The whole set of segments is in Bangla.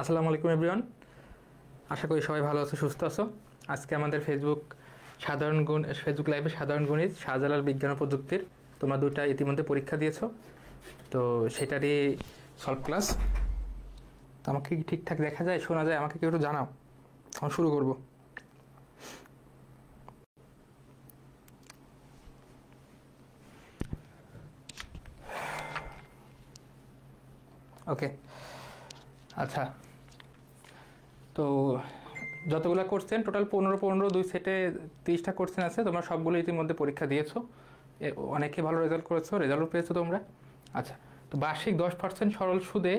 আসসালামু আলাইকুম এভরিওয়ান, আশা করি সবাই ভালো আছো, সুস্থ আছো। আজকে আমাদের ফেসবুক লাইভে সাধারণ গণিত শাহজালাল বিজ্ঞান ও প্রযুক্তির তোমরা দুটা ইতিমধ্যে পরীক্ষা দিয়েছো, তো সেটারই সলভ ক্লাস। তো আমাকে কি ঠিকঠাক দেখা যায়, শোনা যায়? আমাকে কেউ একটু জানাও, আমি শুরু করব। ওকে, আচ্ছা। তো যতগুলো কোশ্চেন টোটাল 15 2 সেটে 30টা কোশ্চেন আছে। তোমরা সবগুলো ইতিমধ্যে পরীক্ষা দিয়েছো, অনেকে ভালো রেজাল্ট করেছো, রেজাল্টও পেয়েছো তোমরা। আচ্ছা, তো বার্ষিক 10% সরল সুদে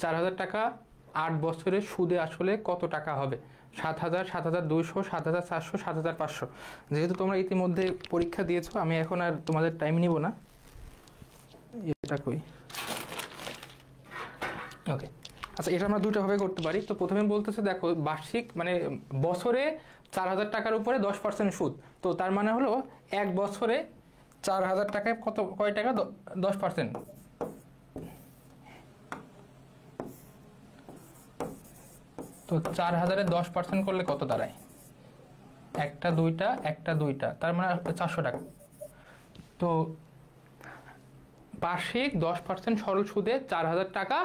4000 টাকা 8 বছরের সুদে আসলে কত টাকা হবে? 7000, 7200, 7400, 7500। যেহেতু তোমরা ইতিমধ্যে পরীক্ষা দিয়েছো, আমি এখন আর তোমাদের টাইম নিব না। এটা কই? ওকে, আচ্ছা, এটা আমরা দুটোভাবে করতে পারি। তো প্রথমে বলতেছে, দেখো বার্ষিক মানে বছরে 4000 টাকার উপরে 10% সুদ। তো তার মানে হলো এক বছরে 4000 টাকায় কয় টাকা? 10%। তো 4000-এ 10% করলে কত দাঁড়ায়? একটা দুইটা, তার মানে 400 টাকা। তো বার্ষিক 10% সরল সুদে 4000 টাকা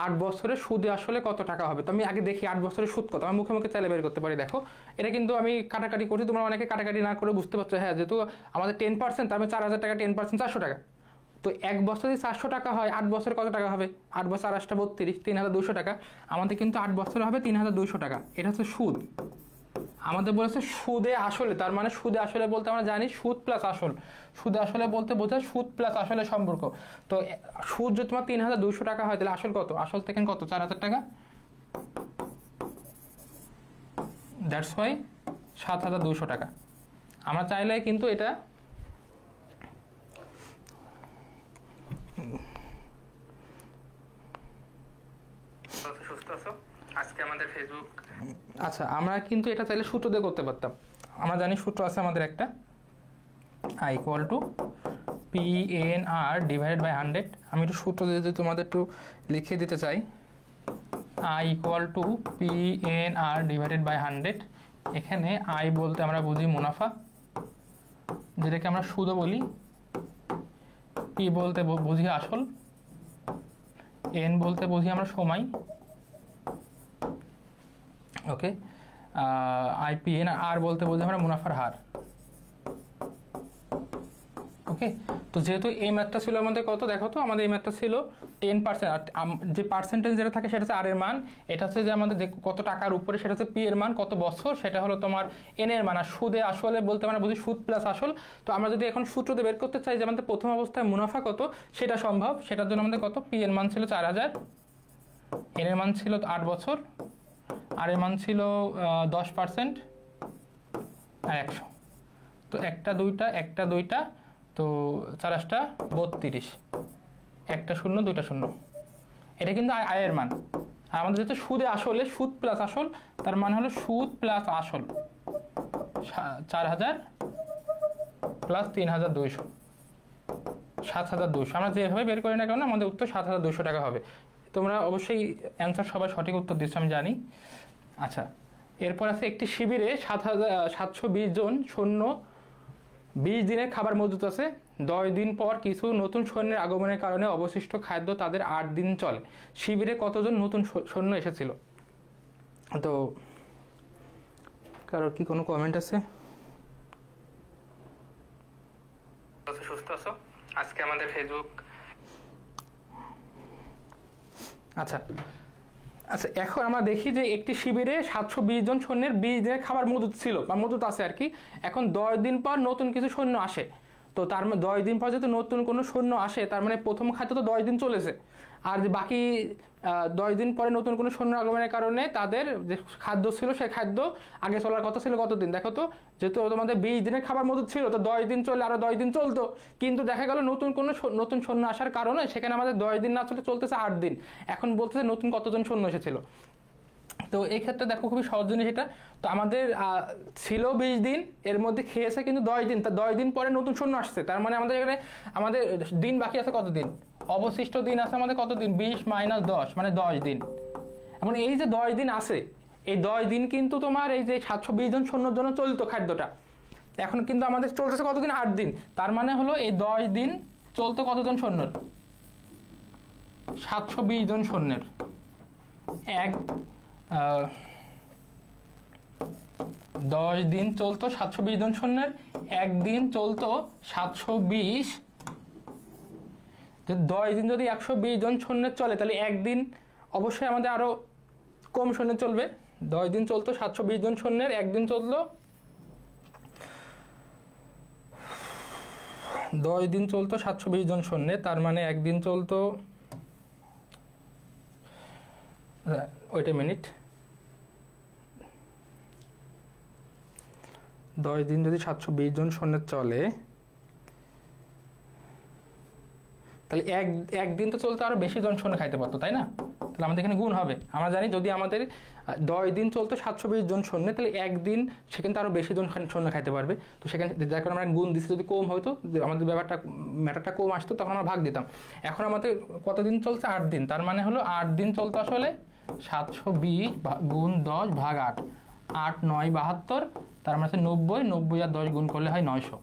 8 বছরের সুদে আসলে কত টাকা হবে? তো আমি আগে দেখি 8 বছরের সুদ কত। আমি মুখে মুখে চাইলে বের করতে পারি। দেখো, এটা কিন্তু আমি কাটাকাটি করছি, তোমরা অনেকে কাটাকাটি না করে বুঝতে পারছো। হ্যাঁ, যেহেতু আমাদের 10%, তার মানে 4000 টাকা 10% 400 টাকা। তো এক বছরে 400 টাকা হয়, 8 বছরে কত টাকা হবে? 8 বছর 8টা 32, 3200 টাকা। আমাদের কিন্তু 8 বছরে হবে 3200 টাকা। এটা হচ্ছে সুদ। আমাদের বলেছে সুদে আসলে, তার মানে সুদে আসলে বলতে আমরা জানি সুদ প্লাস আসল। সুদে আসলে বলতে বোঝায় সুদ প্লাস আসলের সম্পর্ক। তো সুদ যদি তোমার 3200 টাকা হয়, তাহলে আসল কত? আসল থেকে কত? 4000 টাকা। দ্যাটস ওয়াই 7200 টাকা। আমরা চাইলে কিন্তু এটা সুস্থ আছো আজকে আমাদের ফেসবুক। আচ্ছা, আমরা কিন্তু এটা চাইলে সূত্র দিয়ে করতে পারতাম। আমরা জানি সূত্র আছে আমাদের একটা, I equal to PNR divided by 100। আমি একটু সূত্র দিয়ে যদি তোমাদের একটু লিখে দিতে চাই, I equal to PNR divided by 100। এখানে I বলতে আমরা বুঝি মুনাফা, যেটাকে আমরা সুদও বলি। P বলতে বুঝি আসল, N বলতে বুঝি আমরা সময়। ওকে, IPN আর বলতে বুঝি আমরা মুনাফার হার। ওকে, তো যেহেতু এই ম্যাথটা ছিল আমাদের কত, দেখো তো আমাদের এই ম্যাথটা ছিল 10%। আর যে পার্সেন্টেজ যেটা থাকে সেটা হচ্ছে আর এর মান। এটা হচ্ছে যে আমাদের কত টাকার উপরে, সেটা হচ্ছে পি এর মান, কত বছর সেটা হলো তোমার এন এর মান। আর সুদে আসলে বলতে আমরা বুঝি সুদ প্লাস আসল। তো আমরা যদি এখন সূত্রতে বের করতে চাই যে আমাদের প্রথম অবস্থায় মুনাফা কত, সেটা সম্ভব। সেটার জন্য আমাদের কত? পি এর মান ছিল 4000, এন এর মান ছিল 8 বছর, আর এর মান ছিল 10% আর 100। তো একটা দুইটা, তো 4টা 32, একটা শূন্য দুইটা শূন্য। এটা কিন্তু আয়ের মান। আর আমাদের যেহেতু সুদে আসলে সুদ প্লাস আসল, তার মানে হলো সুদ প্লাস আসল 4000 প্লাস 3200, 7200। আমরা যেভাবে বের করি না কেন, আমাদের উত্তর 7200 টাকা হবে। তোমরা অবশ্যই অ্যান্সার সবাই সঠিক উত্তর দিচ্ছ, আমি জানি। আচ্ছা, এরপর আছে একটি শিবিরে 720 জন সৈন্য 20 দিনের খাবার মজুত আছে। 10 দিন পর কিছু নতুন সৈন্যের আগমনের কারণে অবশিষ্ট খাদ্য তাদের 8 দিন চলে। শিবিরে কতজন নতুন সৈন্য এসেছিল? তো কারোর কি কোনো কমেন্ট আছে? সুস্থ আছো আজকে আমাদের ফেসবুক। আচ্ছা, এখন আমরা দেখি যে একটি শিবিরে 720 জন সৈন্যের 20 দিনের খাবার মজুত ছিল বা মজুত আছে আর কি। এখন 10 দিন পর নতুন কিছু সৈন্য আসে। তো তার মানে 10 দিন পর যদি নতুন কোনো সৈন্য আসে, তার মানে প্রথম খাদ্য তো 10 দিন চলেছে। আর যে বাকি 10 দিন পরে নতুন কোনো সৈন্য আগমনের কারণে তাদের যে খাদ্য ছিল, সেই খাদ্য আগে চলার কথা ছিল কত দিন? দেখো তো, যেহেতু তোমাদের 20 দিনের খাবার মজুত ছিল, তো 10 দিন চলে আরো 10 দিন চলতো। কিন্তু দেখা গেল নতুন সৈন্য আসার কারণে সেখানে আমাদের 10 দিন না চলে চলতেছে 8 দিন। এখন বলতেছে নতুন কতজন সৈন্য এসেছিল। তো এই ক্ষেত্রে দেখো খুবই সহজ জিনিস এটা। তো আমাদের ছিল 20 দিন, এর মধ্যে খেয়েছে কিন্তু 10 দিন। তা 10 দিন পরে নতুন সৈন্য আসছে, তার মানে আমাদের এখানে আমাদের দিন বাকি আছে কত দিন? অবশিষ্ট দিন আছে আমাদের কত দিন? 20 - 10 মানে 10 দিন। এখন এই যে 10 দিন আছে, এই 10 দিন কিন্তু তোমার এই যে 720 জন সৈন্যর জন্য চলতো খাদ্যটা, এখন কিন্তু আমাদের চলতেছে কতদিন? 8 দিন। তার মানে হলো এই 10 দিন চলতো কতজন সৈন্যর? 720 জন সৈন্যের। 10 দিন চলতো 720 জন সৈন্যের, একদিন চলতো 720। 10 দিন যদি 120 জন সৈন্যের চলে, তাহলে একদিন অবশ্যই আমাদের আরো কম সৈন্য চলবে। 10 দিন চলতো 720 জন সৈন্যের, একদিন চললো 10 দিন চলতো 720 জন সৈন্যের, তার মানে একদিন চলতো, ওয়েট এ মিনিট, 10 দিন যদি 720 জন সৈন্যের চলে, তাহলে একদিন তো চলতে আরো বেশি জন সৈন্য খাইতে পারতো, তাই না? তাহলে আমাদের এখানে গুণ হবে। আমরা জানি যদি আমাদের 10 দিন চলতো 720 জন সৈন্য, তাহলে একদিন সেখানে তো আরো বেশি জন সৈন্য খাইতে পারবে। তো সেখানে যার কারণে আমরা গুণ দিচ্ছি, যদি কম হতো, আমাদের ম্যাটারটা কম আসতো, তখন আমরা ভাগ দিতাম। এখন আমাদের কতদিন চলছে? 8 দিন। তার মানে হলো 8 দিন চলতো আসলে 720 গুণ 10 ভাগ 8, 8 9 72, তার মানে 90, 90 আর 10 গুণ করলে হয় 900।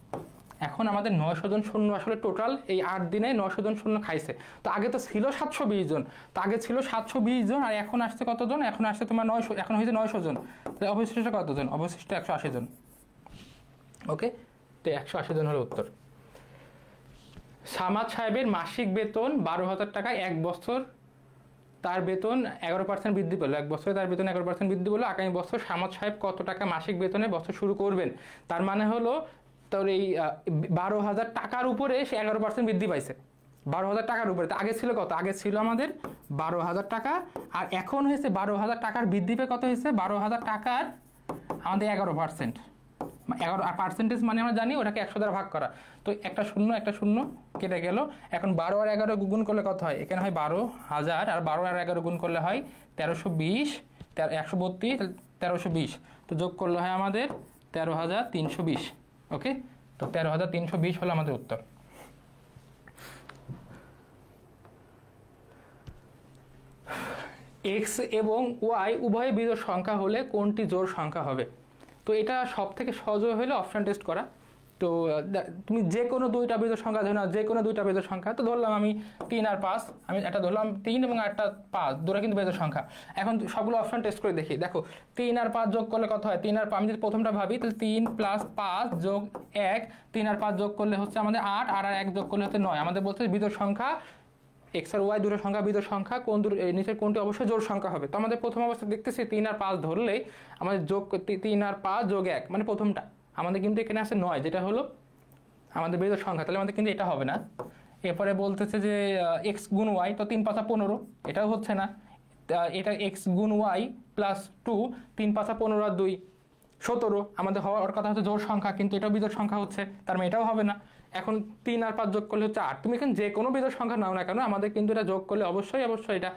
এখন আমাদের 900 জন সৈন্য আসলে টোটাল এই 8 দিনে 900 জন সৈন্য খাইছে। তো আগে তো ছিল 720 জন, তো আগে ছিল 720 জন, আর এখন আসছে কতজন? এখন আসছে তোমার 900, এখন হয়েছে 900 জন। তাহলে অবশিষ্ট কতজন? অবশিষ্ট 180 জন। ওকে, তো 180 জন হলো উত্তর। সামাদ সাহেবের মাসিক বেতন 12,000 টাকা, 1 বছর তার বেতন 11% বৃদ্ধি পেল, 1 বছরে তার বেতন 11% বৃদ্ধি পেল। আগামী বছর সামাদ সাহেব কত টাকা মাসিক বেতনে বছর শুরু করবেন? তার মানে হলো তোর এই 12,000 টাকার উপরে সে 11% বৃদ্ধি পাইছে। 12,000 টাকার উপরে। আগে ছিল কত? আগে ছিল আমাদের 12,000 টাকা, আর এখন হয়েছে 12,000 টাকার বৃদ্ধি পেয়ে কত হয়েছে? 12,000 টাকার আমাদের 11%। 11 আর পার্সেন্টেজ মানে আমরা জানি ওটাকে 100 দ্বারা ভাগ করা। তো একটা শূন্য কেটে গেল। এখন 12 আর 11 গুণ করলে কত হয়? এখানে হয় 12,000, আর 12 আর 11 গুণ করলে হয় 1320, 132, 1320। তো যোগ করলে হয় আমাদের 13,320। ওকে, তো 13,320 হলো আমাদের উত্তর। এক্স এবং ওয়াই উভয় বিজোড় সংখ্যা হলে কোনটি জোড় সংখ্যা হবে? তো এটা সব থেকে সহজ হলো অপশন টেস্ট করা। তো তুমি যে কোনো দুইটা বিজোড় সংখ্যা ধরো না, যে কোনো দুইটা বিজোড় সংখ্যা, তো ধরলাম আমি 3 আর 5, আমি একটা ধরলাম 3 এবং একটা 5, দুটো কিন্তু বিজোড় সংখ্যা। এখন সবগুলো অপশন টেস্ট করে দেখি। দেখো 3 আর 5 যোগ করলে কত হয়? 3 আর 5, আমি যদি প্রথমটা ভাবি, তাহলে 3 + 5 যোগ 1, 3 আর 5 যোগ করলে হচ্ছে আমাদের 8, আর 1 যোগ করলে হচ্ছে 9। আমাদের বলছে বিজোড় সংখ্যা এক্স আর ওয়াই দুটো সংখ্যা বিজোড় সংখ্যা, কোন নিচের কোনটি অবশ্যই জোড় সংখ্যা হবে? তো আমাদের প্রথম অবস্থা দেখতেছি 3 আর 5 ধরলেই আমাদের যোগ 3 আর 5 যোগ 1 মানে প্রথমটা, আমাদের কিন্তু এখানে আছে 9, যেটা হলো আমাদের বিজোড় সংখ্যা, তাহলে আমাদের কিন্তু এটা হবে না। এরপরে বলতেছে যে এক্স গুণ ওয়াই, তো 3 5 15, এটাও হচ্ছে না। এটা এক্স গুণ ওয়াই প্লাস 2, 3 5 15 আর 2 17, আমাদের হওয়ার কথা হচ্ছে জোড় সংখ্যা, কিন্তু এটাও বিজোড় সংখ্যা হচ্ছে, তার মানে এটাও হবে না। এখন 3 আর 5 যোগ করলে হচ্ছে 8। তুমি এখানে যে কোনো বিজোড় সংখ্যা নাও না কেন, আমাদের কিন্তু এটা যোগ করলে অবশ্যই এটা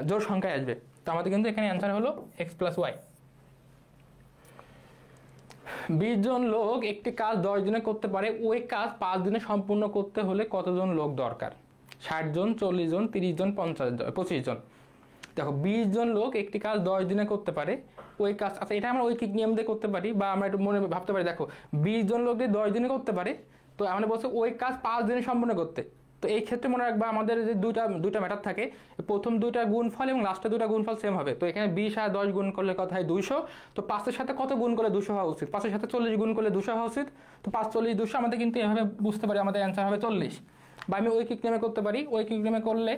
জোড় সংখ্যায় আসবে। তো আমাদের কিন্তু এখানে অ্যান্সার হলো এক্স প্লাস ওয়াই। 20 জন লোক একটি কাজ 10 দিনে করতে পারে, ওই কাজ 5 দিনে সম্পূর্ণ করতে হলে কতজন লোক দরকার? 60 জন, 40 জন, 30 জন, 25 জন। দেখো 20 জন লোক একটি কাজ 10 দিনে করতে পারে, ওই কাজ, আচ্ছা এটা আমরা ঐকিক নিয়ম দিয়ে করতে পারি, বা আমরা একটু মনে ভাবতে পারি। দেখো 20 জন লোক দিয়ে 10 দিনে করতে পারে, তো আমরা বলছি ওই কাজ 5 দিনে সম্পূর্ণ করতে। তো এই ক্ষেত্রে মনে রাখবা আমাদের যে দুইটা ম্যাটার থাকে, প্রথম দুইটা গুণফল এবং লাস্টের দুইটা গুণফল সেম হবে। তো এখানে 20 আর 10 গুণ করলে কত হয়? 200। তো 5-এর সাথে কত গুণ করলে 200 হওয়া উচিত? 5-এর সাথে 40 গুণ করলে 200 হওয়া উচিত। তো 5 40 200, আমাদের কিন্তু এভাবে বুঝতে পারি আমাদের অ্যান্সার হবে 40। বা আমি ঐকিক নিয়মে করতে পারি, ঐকিক নিয়মে করলে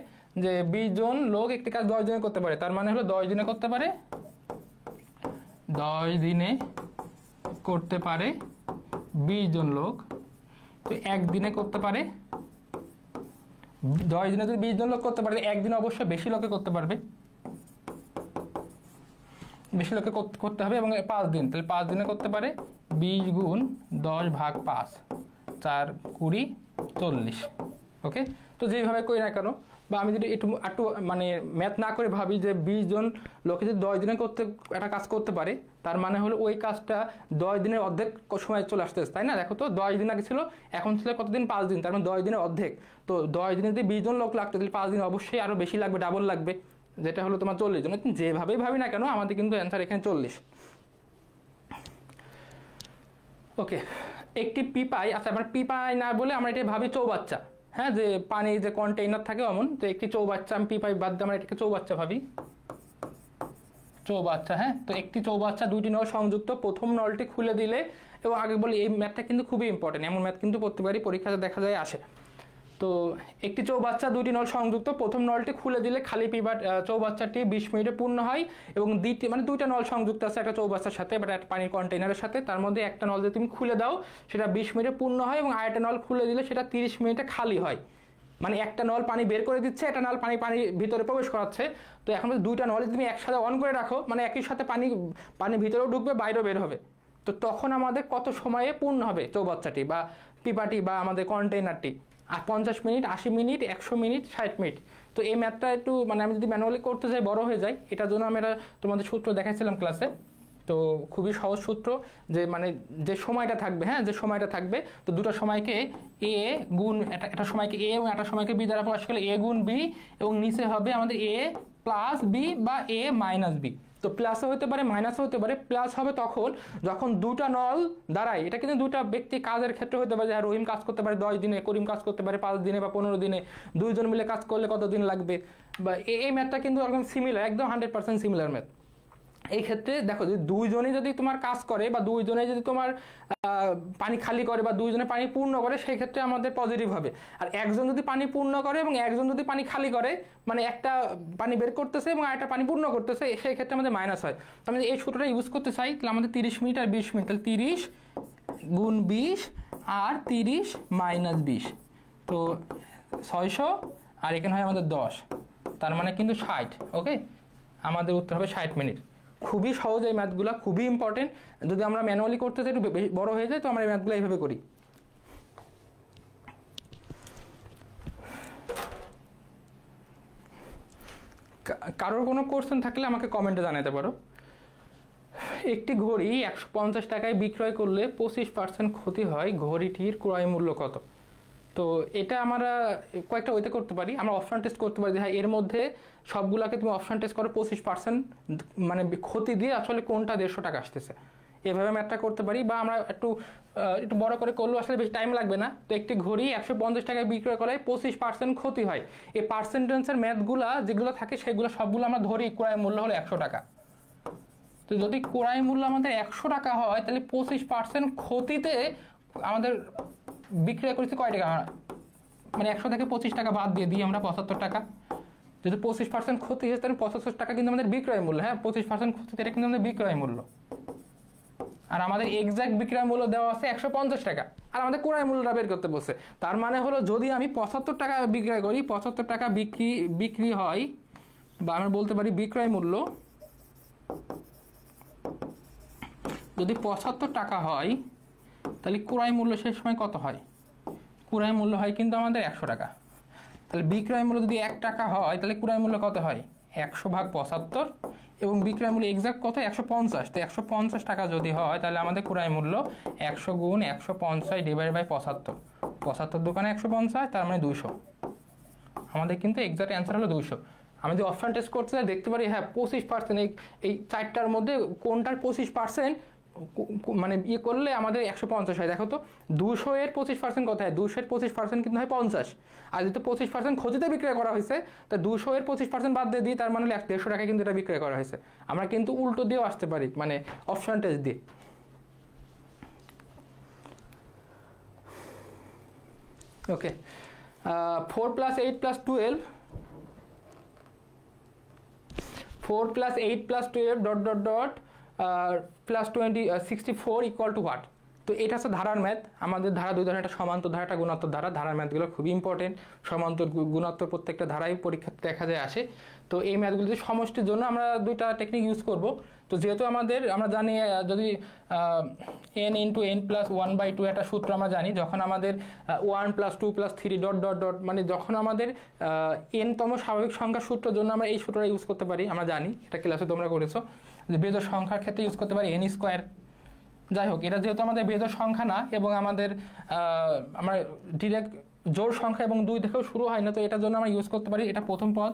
যে 20 জন লোক একটি কাজ 10 দিনে করতে পারে, তার মানে হলো 10 দিনে করতে পারে, 10 দিনে করতে পারে 20 জন লোক। তো একদিনে করতে পারে, 10 দিনে যদি 20 জন লোক করতে পারে, একদিনে অবশ্যই বেশি লোকে করতে পারবে, বেশি লোকে করতে হবে, এবং 5 দিন, তাহলে 5 দিনে করতে পারে 20 গুণ 10 ভাগ 5, 4 20 40। ওকে, তো যেভাবে করি না কেন, বা আমি যদি একটু মানে ম্যাথ না করে ভাবি যে 20 জন লোকে যদি 10 দিনে একটা কাজ করতে পারে, তার মানে হলো ওই কাজটা 10 দিনের অর্ধেক সময় চলে আসতেছে, তাই না? দেখো তো 10 দিন আগে ছিল, এখন ছিল কতদিন? 5 দিন, তার মানে 10 দিনের অর্ধেক। তো 10 দিনে যদি 20 জন লোক লাগতো, তাহলে 5 দিন অবশ্যই আরো বেশি লাগবে, ডাবল লাগবে। যেটা হলো তোমার 40 জন। যেভাবেই ভাবি না কেন আমাদের কিন্তু অ্যান্সার এখানে 40। ওকে, একটি পিপাই, আচ্ছা আমরা পিপাই না বলে আমরা এটা ভাবি চৌবাচ্চা, হ্যাঁ, যে পানি যে কন্টেইনার থাকে অমন, তো একটি চৌবাচ্চা, আমি পিপাই বাদ দিয়ে আমরা এটাকে চৌবাচ্চা ভাবি, চৌবাচ্চা। হ্যাঁ, তো একটি চৌবাচ্চা, দুইটি নল সংযুক্ত, প্রথম নলটি খুলে দিলে, এবং আগে বলি এই ম্যাথটা কিন্তু খুবই ইম্পর্টেন্ট, এমন ম্যাথ কিন্তু প্রত্যেকবারই পরীক্ষাতে দেখা যায় আসে। তো একটি চৌবাচ্চা, দুইটি নল সংযুক্ত, প্রথম নলটি খুলে দিলে খালি চৌবাচ্চাটি 20 মিনিটে পূর্ণ হয়, এবং মানে দুইটা নল সংযুক্ত আছে একটা চৌবাচ্চার সাথে বা একটা পানির কন্টেইনারের সাথে, তার মধ্যে একটা নল যদি তুমি খুলে দাও সেটা 20 মিনিটে পূর্ণ হয়, এবং আরেকটা নল খুলে দিলে সেটা 30 মিনিটে খালি হয়। মানে একটা নল পানি বের করে দিচ্ছে, একটা নল পানি ভিতরে প্রবেশ করাচ্ছে। তো এখন দুইটা নল তুমি একসাথে অন করে রাখো, মানে একই সাথে পানি ভিতরেও ঢুকবে, বাইরেও বের হবে। তো তখন আমাদের কত সময়ে পূর্ণ হবে চৌবাচ্চাটি বা পিপাটি বা আমাদের কন্টেইনারটি? আর 50 মিনিট, 80 মিনিট, 100 মিনিট, 60 মিনিট। তো এই ম্যাথটা একটু মানে আমি যদি ম্যানুয়ালি করতে যাই বড় হয়ে যায়, এটার জন্য আমি তোমাদের সূত্র দেখাইছিলাম ক্লাসে। তো খুবই সহজ সূত্র, যে মানে যে সময়টা থাকবে, হ্যাঁ, যে সময়টা থাকবে, তো দুটো সময়কে এ গুণ একটা সময়কে এ এবং একটা সময়কে বি দ্বারা প্রকাশ করলে এ গুণ বি, এবং নিচে হবে আমাদের এ প্লাস বি বা এ মাইনাস বি। তো প্লাসও হতে পারে, মাইনাসও হতে পারে। প্লাস হবে তখন যখন দুটা নল দ্বারাই, এটা কিন্তু দুটা ব্যক্তি কাজের ক্ষেত্রে হতে পারে, রহিম কাজ করতে পারে 10 দিনে, করিম কাজ করতে পারে 5 দিনে বা 15 দিনে, দুইজন মিলে কাজ করলে কত দিন লাগবে, বা এই ম্যাথটা কিন্তু একদম সিমিলার, একদম 100% সিমিলার ম্যাথ। এই ক্ষেত্রে দেখো, যদি দুইজনই যদি তোমার কাজ করে বা দুইজনে যদি তোমার পানি খালি করে বা দুইজনে পানি পূর্ণ করে, সেই ক্ষেত্রে আমাদের পজিটিভ হবে। আর একজন যদি পানি পূর্ণ করে এবং একজন যদি পানি খালি করে, মানে একটা পানি বের করতেছে এবং আরেকটা পানি পূর্ণ করতেছে, সেই ক্ষেত্রে আমাদের মাইনাস হয়। তো আমি এই সূত্রটা ইউজ করতে চাই, তাহলে আমাদের 30 মিনিট আর 20 মিনিট, তাহলে 30 গুণ 20 আর 30 মাইনাস 20, তো 600, আর এখানে হয় আমাদের 10, তার মানে কিন্তু 60। ওকে, আমাদের উত্তর হবে 60 মিনিট। খুবই সহজ এই ম্যাথগুলো, খুবই ইম্পর্টেন্ট। যদি আমরা ম্যানুয়ালি করতে চাই, একটু বড় হয়ে যায়, তো আমরা এই ম্যাথগুলো এইভাবে করি। কারোর কোনো কোশ্চেন থাকলে আমাকে কমেন্টে জানাতে পারো। একটি ঘড়ি 150 টাকায় বিক্রয় করলে 25% ক্ষতি হয়, ঘড়িটির ক্রয় মূল্য কত? তো এটা আমরা কয়েকটা ওইতে করতে পারি। আমরা অপশন টেস্ট করতে পারি যে হ্যাঁ, এর মধ্যে সবগুলাকে তুমি অপশন টেস্ট করো, 25% মানে ক্ষতি দিয়ে আসলে কোনটা 150 টাকা আসতেছে, এভাবে ম্যাথটা করতে পারি। বা আমরা একটু বড় করে করলেও আসলে বেশি টাইম লাগবে না। তো একটি ঘড়ি 150 টাকায় বিক্রয় করায় 25% ক্ষতি হয়, এই পার্সেন্টেজের ম্যাথগুলা যেগুলো থাকে সেগুলো সবগুলো আমরা ধরি ক্রয় মূল্য হলো 100 টাকা। তো যদি ক্রয় মূল্য আমাদের 100 টাকা হয়, তাহলে 25% ক্ষতিতে আমাদের বিক্রয় করেছি কয় টাকা, মানে 100 থেকে 25 টাকা বাদ দিয়ে দিই আমরা 75 টাকা। যদি 25% ক্ষতি হয়, তাহলে 75 টাকা কিন্তু আমাদের বিক্রয় মূল্য। হ্যাঁ, 25% ক্ষতিতে এটা কিন্তু আমাদের বিক্রয় মূল্য। আর আমাদের এক্সাক্ট বিক্রয় মূল্য দেওয়া আছে 150 টাকা, আর আমাদের ক্রয় মূল্যটা বের করতে বলছে। তার মানে হলো, যদি আমি 75 টাকা বিক্রয় করি, 75 টাকা বিক্রি হয়, বা আমরা বলতে পারি বিক্রয় মূল্য যদি 75 টাকা হয়, তাহলে ক্রয় মূল্য সেই সময় কত হয়? ক্রয় মূল্য হয় কিন্তু আমাদের 100 টাকা। তাহলে বিক্রয় মূল্য যদি 1 টাকা হয়, তাহলে ক্রয় মূল্য কত হয়? 100 ভাগ 75, এবং বিক্রয় মূল্য এক্সাক্ট কত? 150। তো 150 টাকা যদি হয়, তাহলে আমাদের ক্রয় মূল্য 100 গুণ 150 ডিভাইড বাই 75, 75 দোকানে 150, তার মানে 200। আমাদের কিন্তু এক্সাক্ট অ্যান্সার হলো 200। আমি যদি অপশন টেস্ট করতে চাই, দেখতে পারি হ্যাঁ 25%, এই চারটার মধ্যে কোনটার 25% মানে ইয়ে করলে আমাদের 150 হয়। দেখো তো, 200 এর 25% কত হয়? 200 এর 25% কিন্তু হয় 50। আর যেহেতু 25% ক্ষতিতে বিক্রয় করা হয়েছে, তা 200 এর 25% বাদ দিয়ে দিই, তার মানে 150 টাকা কিন্তু এটা বিক্রয় করা হয়েছে। আমরা কিন্তু উল্টো দিয়েও আসতে পারি, মানে অপশন টেস্ট দিয়ে। ওকে, 4 + 8 + 12, 4 + 8 + 12 dot dot dot plus 64 equal to what? তো এটা হচ্ছে ধারার ম্যাথ। আমাদের ধারা দুই ধরনের, একটা সমান্তর ধারা, একটা গুণাত্মক ধারা। ধারার ম্যাথগুলো খুবই ইম্পর্টেন্ট। সমান্তর গুণাত্মক প্রত্যেকটা ধারাই পরীক্ষাতে দেখা যায় আসে। তো এই ম্যাথগুলো সমষ্টির জন্য আমরা দুইটা টেকনিক ইউজ করব। তো যেহেতু আমরা জানি, যদি n × n + 1/2 একটা সূত্র আমরা জানি, যখন আমাদের 1 + 2 + 3 ডট ডট ডট, মানে যখন আমাদের n-তম স্বাভাবিক সংখ্যার সূত্রের জন্য আমরা এই সূত্রটা ইউজ করতে পারি। আমরা জানি, এটা ক্লাসে তোমরা করেছো, যে বেজোড় সংখ্যার ক্ষেত্রে ইউজ করতে পারি n²। যাই হোক, এটা যেহেতু আমাদের বেজোড় সংখ্যা না, এবং আমাদের আমরা ডিরেক্ট জোড় সংখ্যা এবং 2 দেখেও শুরু হয় না, তো এটার জন্য আমরা ইউজ করতে পারি, এটা প্রথম পদ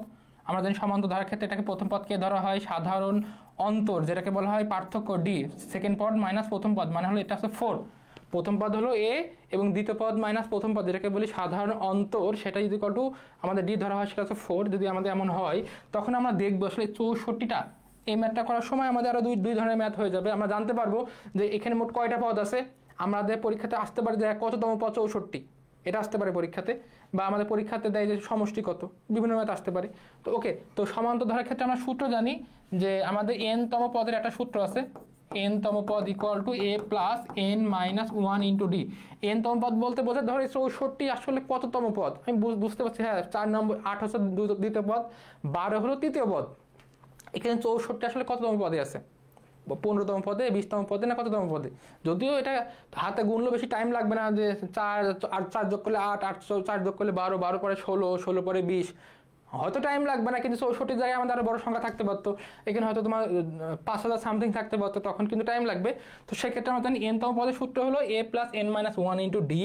আমরা জানি সমান্তর ধারার ক্ষেত্রে এটাকে প্রথম পদকে ধরা হয় সাধারণ অন্তর, যেটাকে বলা হয় পার্থক্য ডি, সেকেন্ড পদ মাইনাস প্রথম পদ, মানে হলো এটা হচ্ছে 4, প্রথম পদ হলো এ এবং দ্বিতীয় পদ মাইনাস প্রথম পদ, যেটাকে বলি সাধারণ অন্তর, সেটা যদি কটু আমাদের ডি ধরা হয় সেটা হচ্ছে 4। যদি আমাদের এমন হয় তখন আমরা দেখবো আসলে 64টা, এই ম্যাথটা করার সময় আমাদের আরো দুই ধরনের ম্যাথ হয়ে যাবে। আমরা জানতে পারবো যে এখানে মোট কয়টা পদ আছে, আমাদের পরীক্ষাতে আসতে পারে যে কততম পদ 64, এটা আসতে পারে পরীক্ষাতে, বা আমাদের পরীক্ষাতে দেয় যে সমষ্টি কত, বিভিন্ন ম্যাথ আসতে পারে। তো ওকে, তো সমান্তর ধারার ক্ষেত্রে আমরা সূত্র জানি যে আমাদের n তম পদের একটা সূত্র আছে, n তম পদ equal to a plus n minus 1 into D. n তম পদ বলতে বোঝায় ধরো 64 আসলে কততম পদ, আমি বুঝতে পারছি, হ্যাঁ 4 নম্বর, 8 হচ্ছে দ্বিতীয় পদ, 12 হলো তৃতীয় পদ। এখানে 64 আসলে কততম পদে আছে, 15তম পদে, 20তম পদে, না কততম পদে? যদিও এটা হাতে গুনলে বেশি টাইম লাগবে না, যে 4 যোগ করলে 8, 8 4 যোগ করলে 12, 12 পরে 16, 16 পরে 20, হয়তো টাইম লাগবে না, কিন্তু 64 জায়গায় আমাদের আরো বড় সংখ্যা থাকতে পারতো, এখানে হয়তো তোমার 5000 সামথিং থাকতে পারতো, তখন কিন্তু টাইম লাগবে। তো সেক্ষেত্রে আমরা জানি n তম পদের সূত্র হলো a plus n minus 1 into D.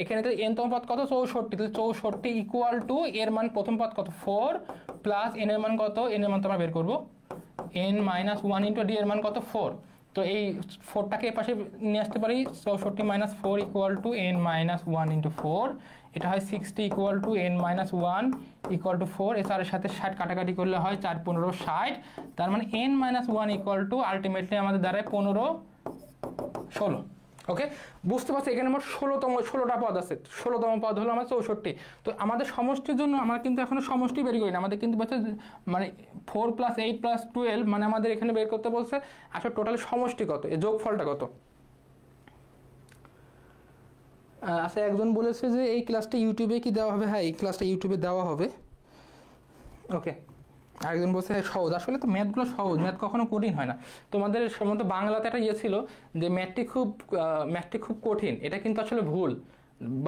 এখানে তো n তম পদ কত, 64, তো 64 ইকুয়াল টু এর মান প্রথম পদ কত 4 প্লাস n এর মান কত, n এর মান তো আমরা বের করবো n মাইনাস 1 ইন্টু ডি এর মান কত 4। তো এই 4টাকে এ পাশে নিয়ে আসতে পারি, 64 minus 4 equal to n minus 1 into 4, এটা হয় 60 equal to n minus 1 equal to 4। এ 4 এর সাথে 60 কাটাকাটি করলে হয় 4 15 60, তার মানে n minus 1 equal to ultimately আমাদের দাঁড়ায় 15 16। ওকে, বুঝতে পারছি এখানে মোট 16টা পদ আছে, 16তম পদ হলো আমার 64। তো আমাদের সমষ্টির জন্য আমরা কিন্তু এখনো সমষ্টি বের করি না, আমাদের কিন্তু বলছে মানে 4 প্লাস 8 প্লাস 12, মানে আমাদের এখানে বের করতে বলছে আসলে টোটাল সমষ্টি কত, এই যোগফলটা কত। আচ্ছা, একজন বলেছে যে এই ক্লাসটা ইউটিউবে কি দেওয়া হবে? হ্যাঁ, এই ক্লাসটা ইউটিউবে দেওয়া হবে। ওকে, আরেকজন বলছে সহজ, আসলে তো ম্যাথগুলো সহজ, ম্যাথ কখনো কঠিন হয় না। তোমাদের সম্ভবত বাংলাতে একটা ইয়ে ছিল যে ম্যাথটি খুব কঠিন, এটা কিন্তু আসলে ভুল।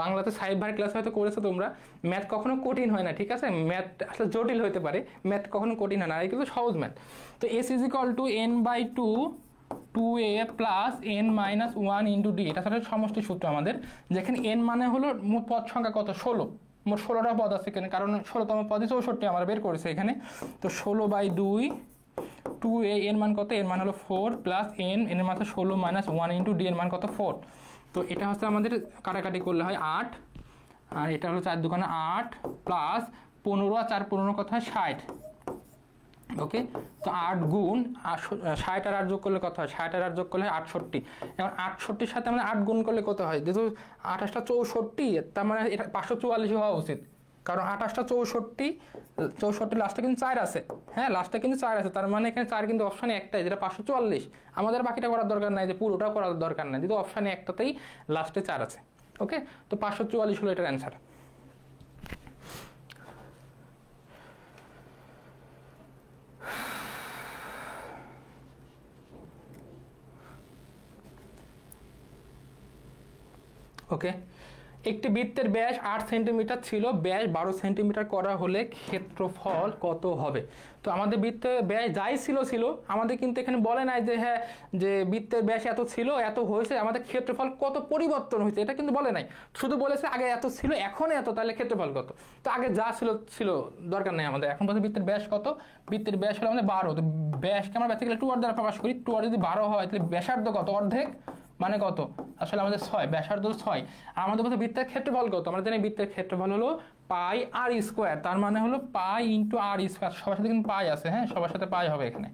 বাংলাতে সাহেব ভাই ক্লাস হয়তো করেছো তোমরা, ম্যাথ কখনো কঠিন হয় না, ঠিক আছে? ম্যাথ আসলে জটিল হতে পারে, ম্যাথ কখনো কঠিন হয় না, আর কিন্তু সহজ ম্যাথ। তো S is equal to n/2 2a plus n minus 1 into D, এটা আসলে সমষ্টি সূত্র আমাদের, যেখানে n মানে হলো মোট পদ সংখ্যা কত 16, মোট 16টা পদ আছে এখানে, কারণ 16তম পদে 64 আমরা বের করেছি এখানে। তো 16/2 2a, এর মান কত, এর মান হলো 4 প্লাস n, এর মান 16 মাইনাস 1 ইন্টু ডি, এর মান কত 4। তো এটা হচ্ছে আমাদের কাটাকাটি করলে হয় 8, আর এটা হলো 4 দুগুণে 8 প্লাস 15, আর 4 15 কত হয় 60। ওকে, তো 8 গুণ 60 আর 8 যোগ করলে কত হয়, 60 আর 8 যোগ করলে 68। এখন 68-র সাথে আমরা 8 গুণ করলে কত হয়, যেহেতু 28টা 64, তার মানে এটা 544 হওয়া উচিত, কারণ 28টা 64 লাস্টে কিন্তু 4 আছে, হ্যাঁ লাস্টে কিন্তু 4 আছে, তার মানে এখানে 4 কিন্তু অপশানে একটাই, যেটা 544। আমাদের বাকিটা করার দরকার নাই, যে পুরোটা করার দরকার নাই, যেহেতু অপশানে একটাতেই লাস্টে 4 আছে। ওকে, তো 544 হলো এটার অ্যান্সার। ওকে, একটি বৃত্তের ব্যাস 8 সেন্টিমিটার ছিল, ব্যাস 12 সেন্টিমিটার করা হলে ক্ষেত্রফল কত হবে? তো আমাদের বৃত্তের ব্যাস যাই ছিল, আমাদের কিন্তু এখানে বলে নাই যে হ্যাঁ যে বৃত্তের ব্যাস এত ছিল এত হয়েছে, আমাদের ক্ষেত্রফল কত পরিবর্তন হয়েছে এটা কিন্তু বলে নাই, শুধু বলেছে আগে এত ছিল এখন এত, তাহলে ক্ষেত্রফল কত। তো আগে যা ছিল দরকার নেই আমাদের, এখন বলতে বৃত্তের ব্যাস কত, বৃত্তের ব্যাস হলো আমাদের 12, তো ব্যাসকে আমরা বেসিক্যালি 2r দ্বারা প্রকাশ করি, 2r যদি 12 হয় তাহলে ব্যাসার্ধ কত, অর্ধেক মানে কত, আসলে আমাদের 6, ব্যাসার্ধ 6। আর আমাদের বলতে বৃত্তের ক্ষেত্রফল কত, আমরা জানি বৃত্তের ক্ষেত্রফল হলো পাই আর স্কোয়ার, তার মানে হলো পাই ইন্টু আর স্কোয়ার, সবার সাথে কিন্তু পাই আছে, হ্যাঁ সবার সাথে পাই হবে এখানে,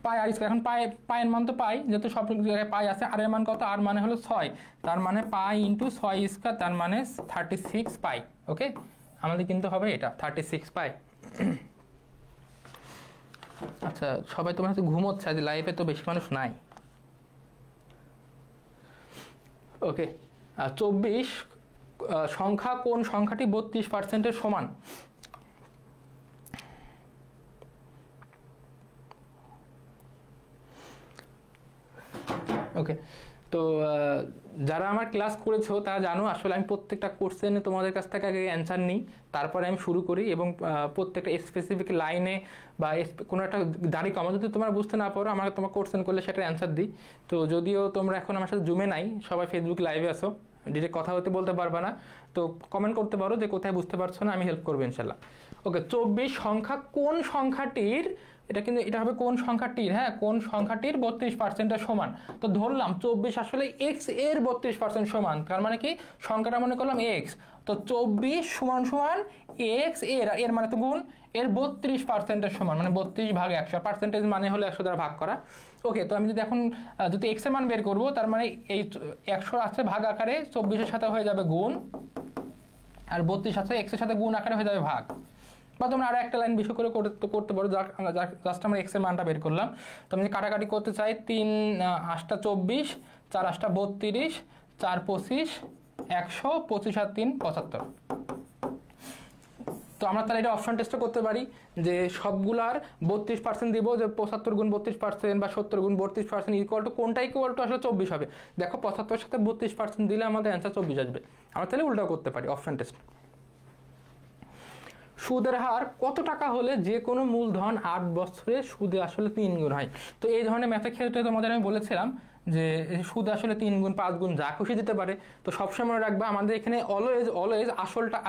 পাই আর স্কোয়ার। এখন পায়ের মান তো পাই, যেহেতু সব জায়গায় পাই আছে, আর এর মান কত, আর মানে হলো 6, তার মানে পাই ইন্টু 6 স্কোয়ার, তার মানে 36 পাই। ওকে, আমাদের কিন্তু হবে এটা 36 পাই। আচ্ছা, সবাই তোমার হচ্ছে ঘুমোচ্ছে, আজ লাইফে তো বেশি মানুষ নাই। ওকে, 24 সংখ্যা কোন সংখ্যাটি 32%-এর সমান? ওকে, তো যারা আমার ক্লাস করেছো তারা জানো আসলে আমি প্রত্যেকটা কোশ্চেনে তোমাদের কাছ থেকে আগে অ্যান্সার নিই, তারপরে আমি শুরু করি, এবং প্রত্যেকটা স্পেসিফিক লাইনে বা কোনো একটা দাঁড়ি কমা যদি তোমরা বুঝতে না পারো আমাকে তোমার কোশ্চেন করলে সেটার অ্যান্সার দিই। তো যদিও তোমরা এখন আমার সাথে জুমে নাই, সবাই ফেসবুক লাইভে আসো, ডিরেক্ট কথা বলতে পারবা না, তো কমেন্ট করতে পারো যে কোথায় বুঝতে পারছো না, আমি হেল্প করবো ইনশাল্লাহ। ওকে 24 সংখ্যা কোন সংখ্যাটির, এটা কিন্তু এটা হবে কোন সংখ্যাটির, হ্যাঁ কোন সংখ্যাটির 32% সমান। তো ধরলাম 24 আসলে এক্স এর 32% সমান, তার মানে কি সংখ্যাটা মনে করলাম এক্স, তো 24 সমান সমান এক্স এর, এর মানে তো গুণ, এর 32% সমান, মানে 32/100, পার্সেন্টেজ মানে হলো 100 দ্বারা ভাগ করা। ওকে, তো আমি যদি এখন যদি এক্স এর মান বের করবো, তার মানে এই 100 আছে ভাগ আকারে, 24-এর সাথে হয়ে যাবে গুণ, আর 32 আছে এক্স এর সাথে গুণ আকারে হয়ে যাবে ভাগ। বা তোমরা আরো একটা লাইন বেশি করে করতে পারো, জাস্ট আমরা এক্স এর মানটা বের করলাম। তো আমি কাটাকাটি করতে চাই, 3 8 24, 4 8 32, 4 25, 100, 25 আর 3 75। তো আমরা তাহলে এটা অপশন টেস্টও করতে পারি যে সবগুলার 32% দিব, যে 75 গুণ 32% বা 70 গুণ 32% ইকুয়াল টু কোনটা ইকুয়াল টু আসলে 24 হবে। দেখো 75 সাথে 32% দিলে আমাদের অ্যান্সার 24 আসবে। আমরা তাহলে উল্টাও করতে পারি অপশন টেস্ট। সুদের হার কত টাকা হলে যে কোনো মূলধন 8 বছরে সুদে আসলে 3 গুণ হয়। তো এই ধরনের ম্যাথের ক্ষেত্রে তোমাদের আমি বলেছিলাম যে সুদ আসলে 3 গুণ 5 গুণ যা খুশি দিতে পারে। তো সবসময় রাখবা আমাদের এখানে অলওয়েজ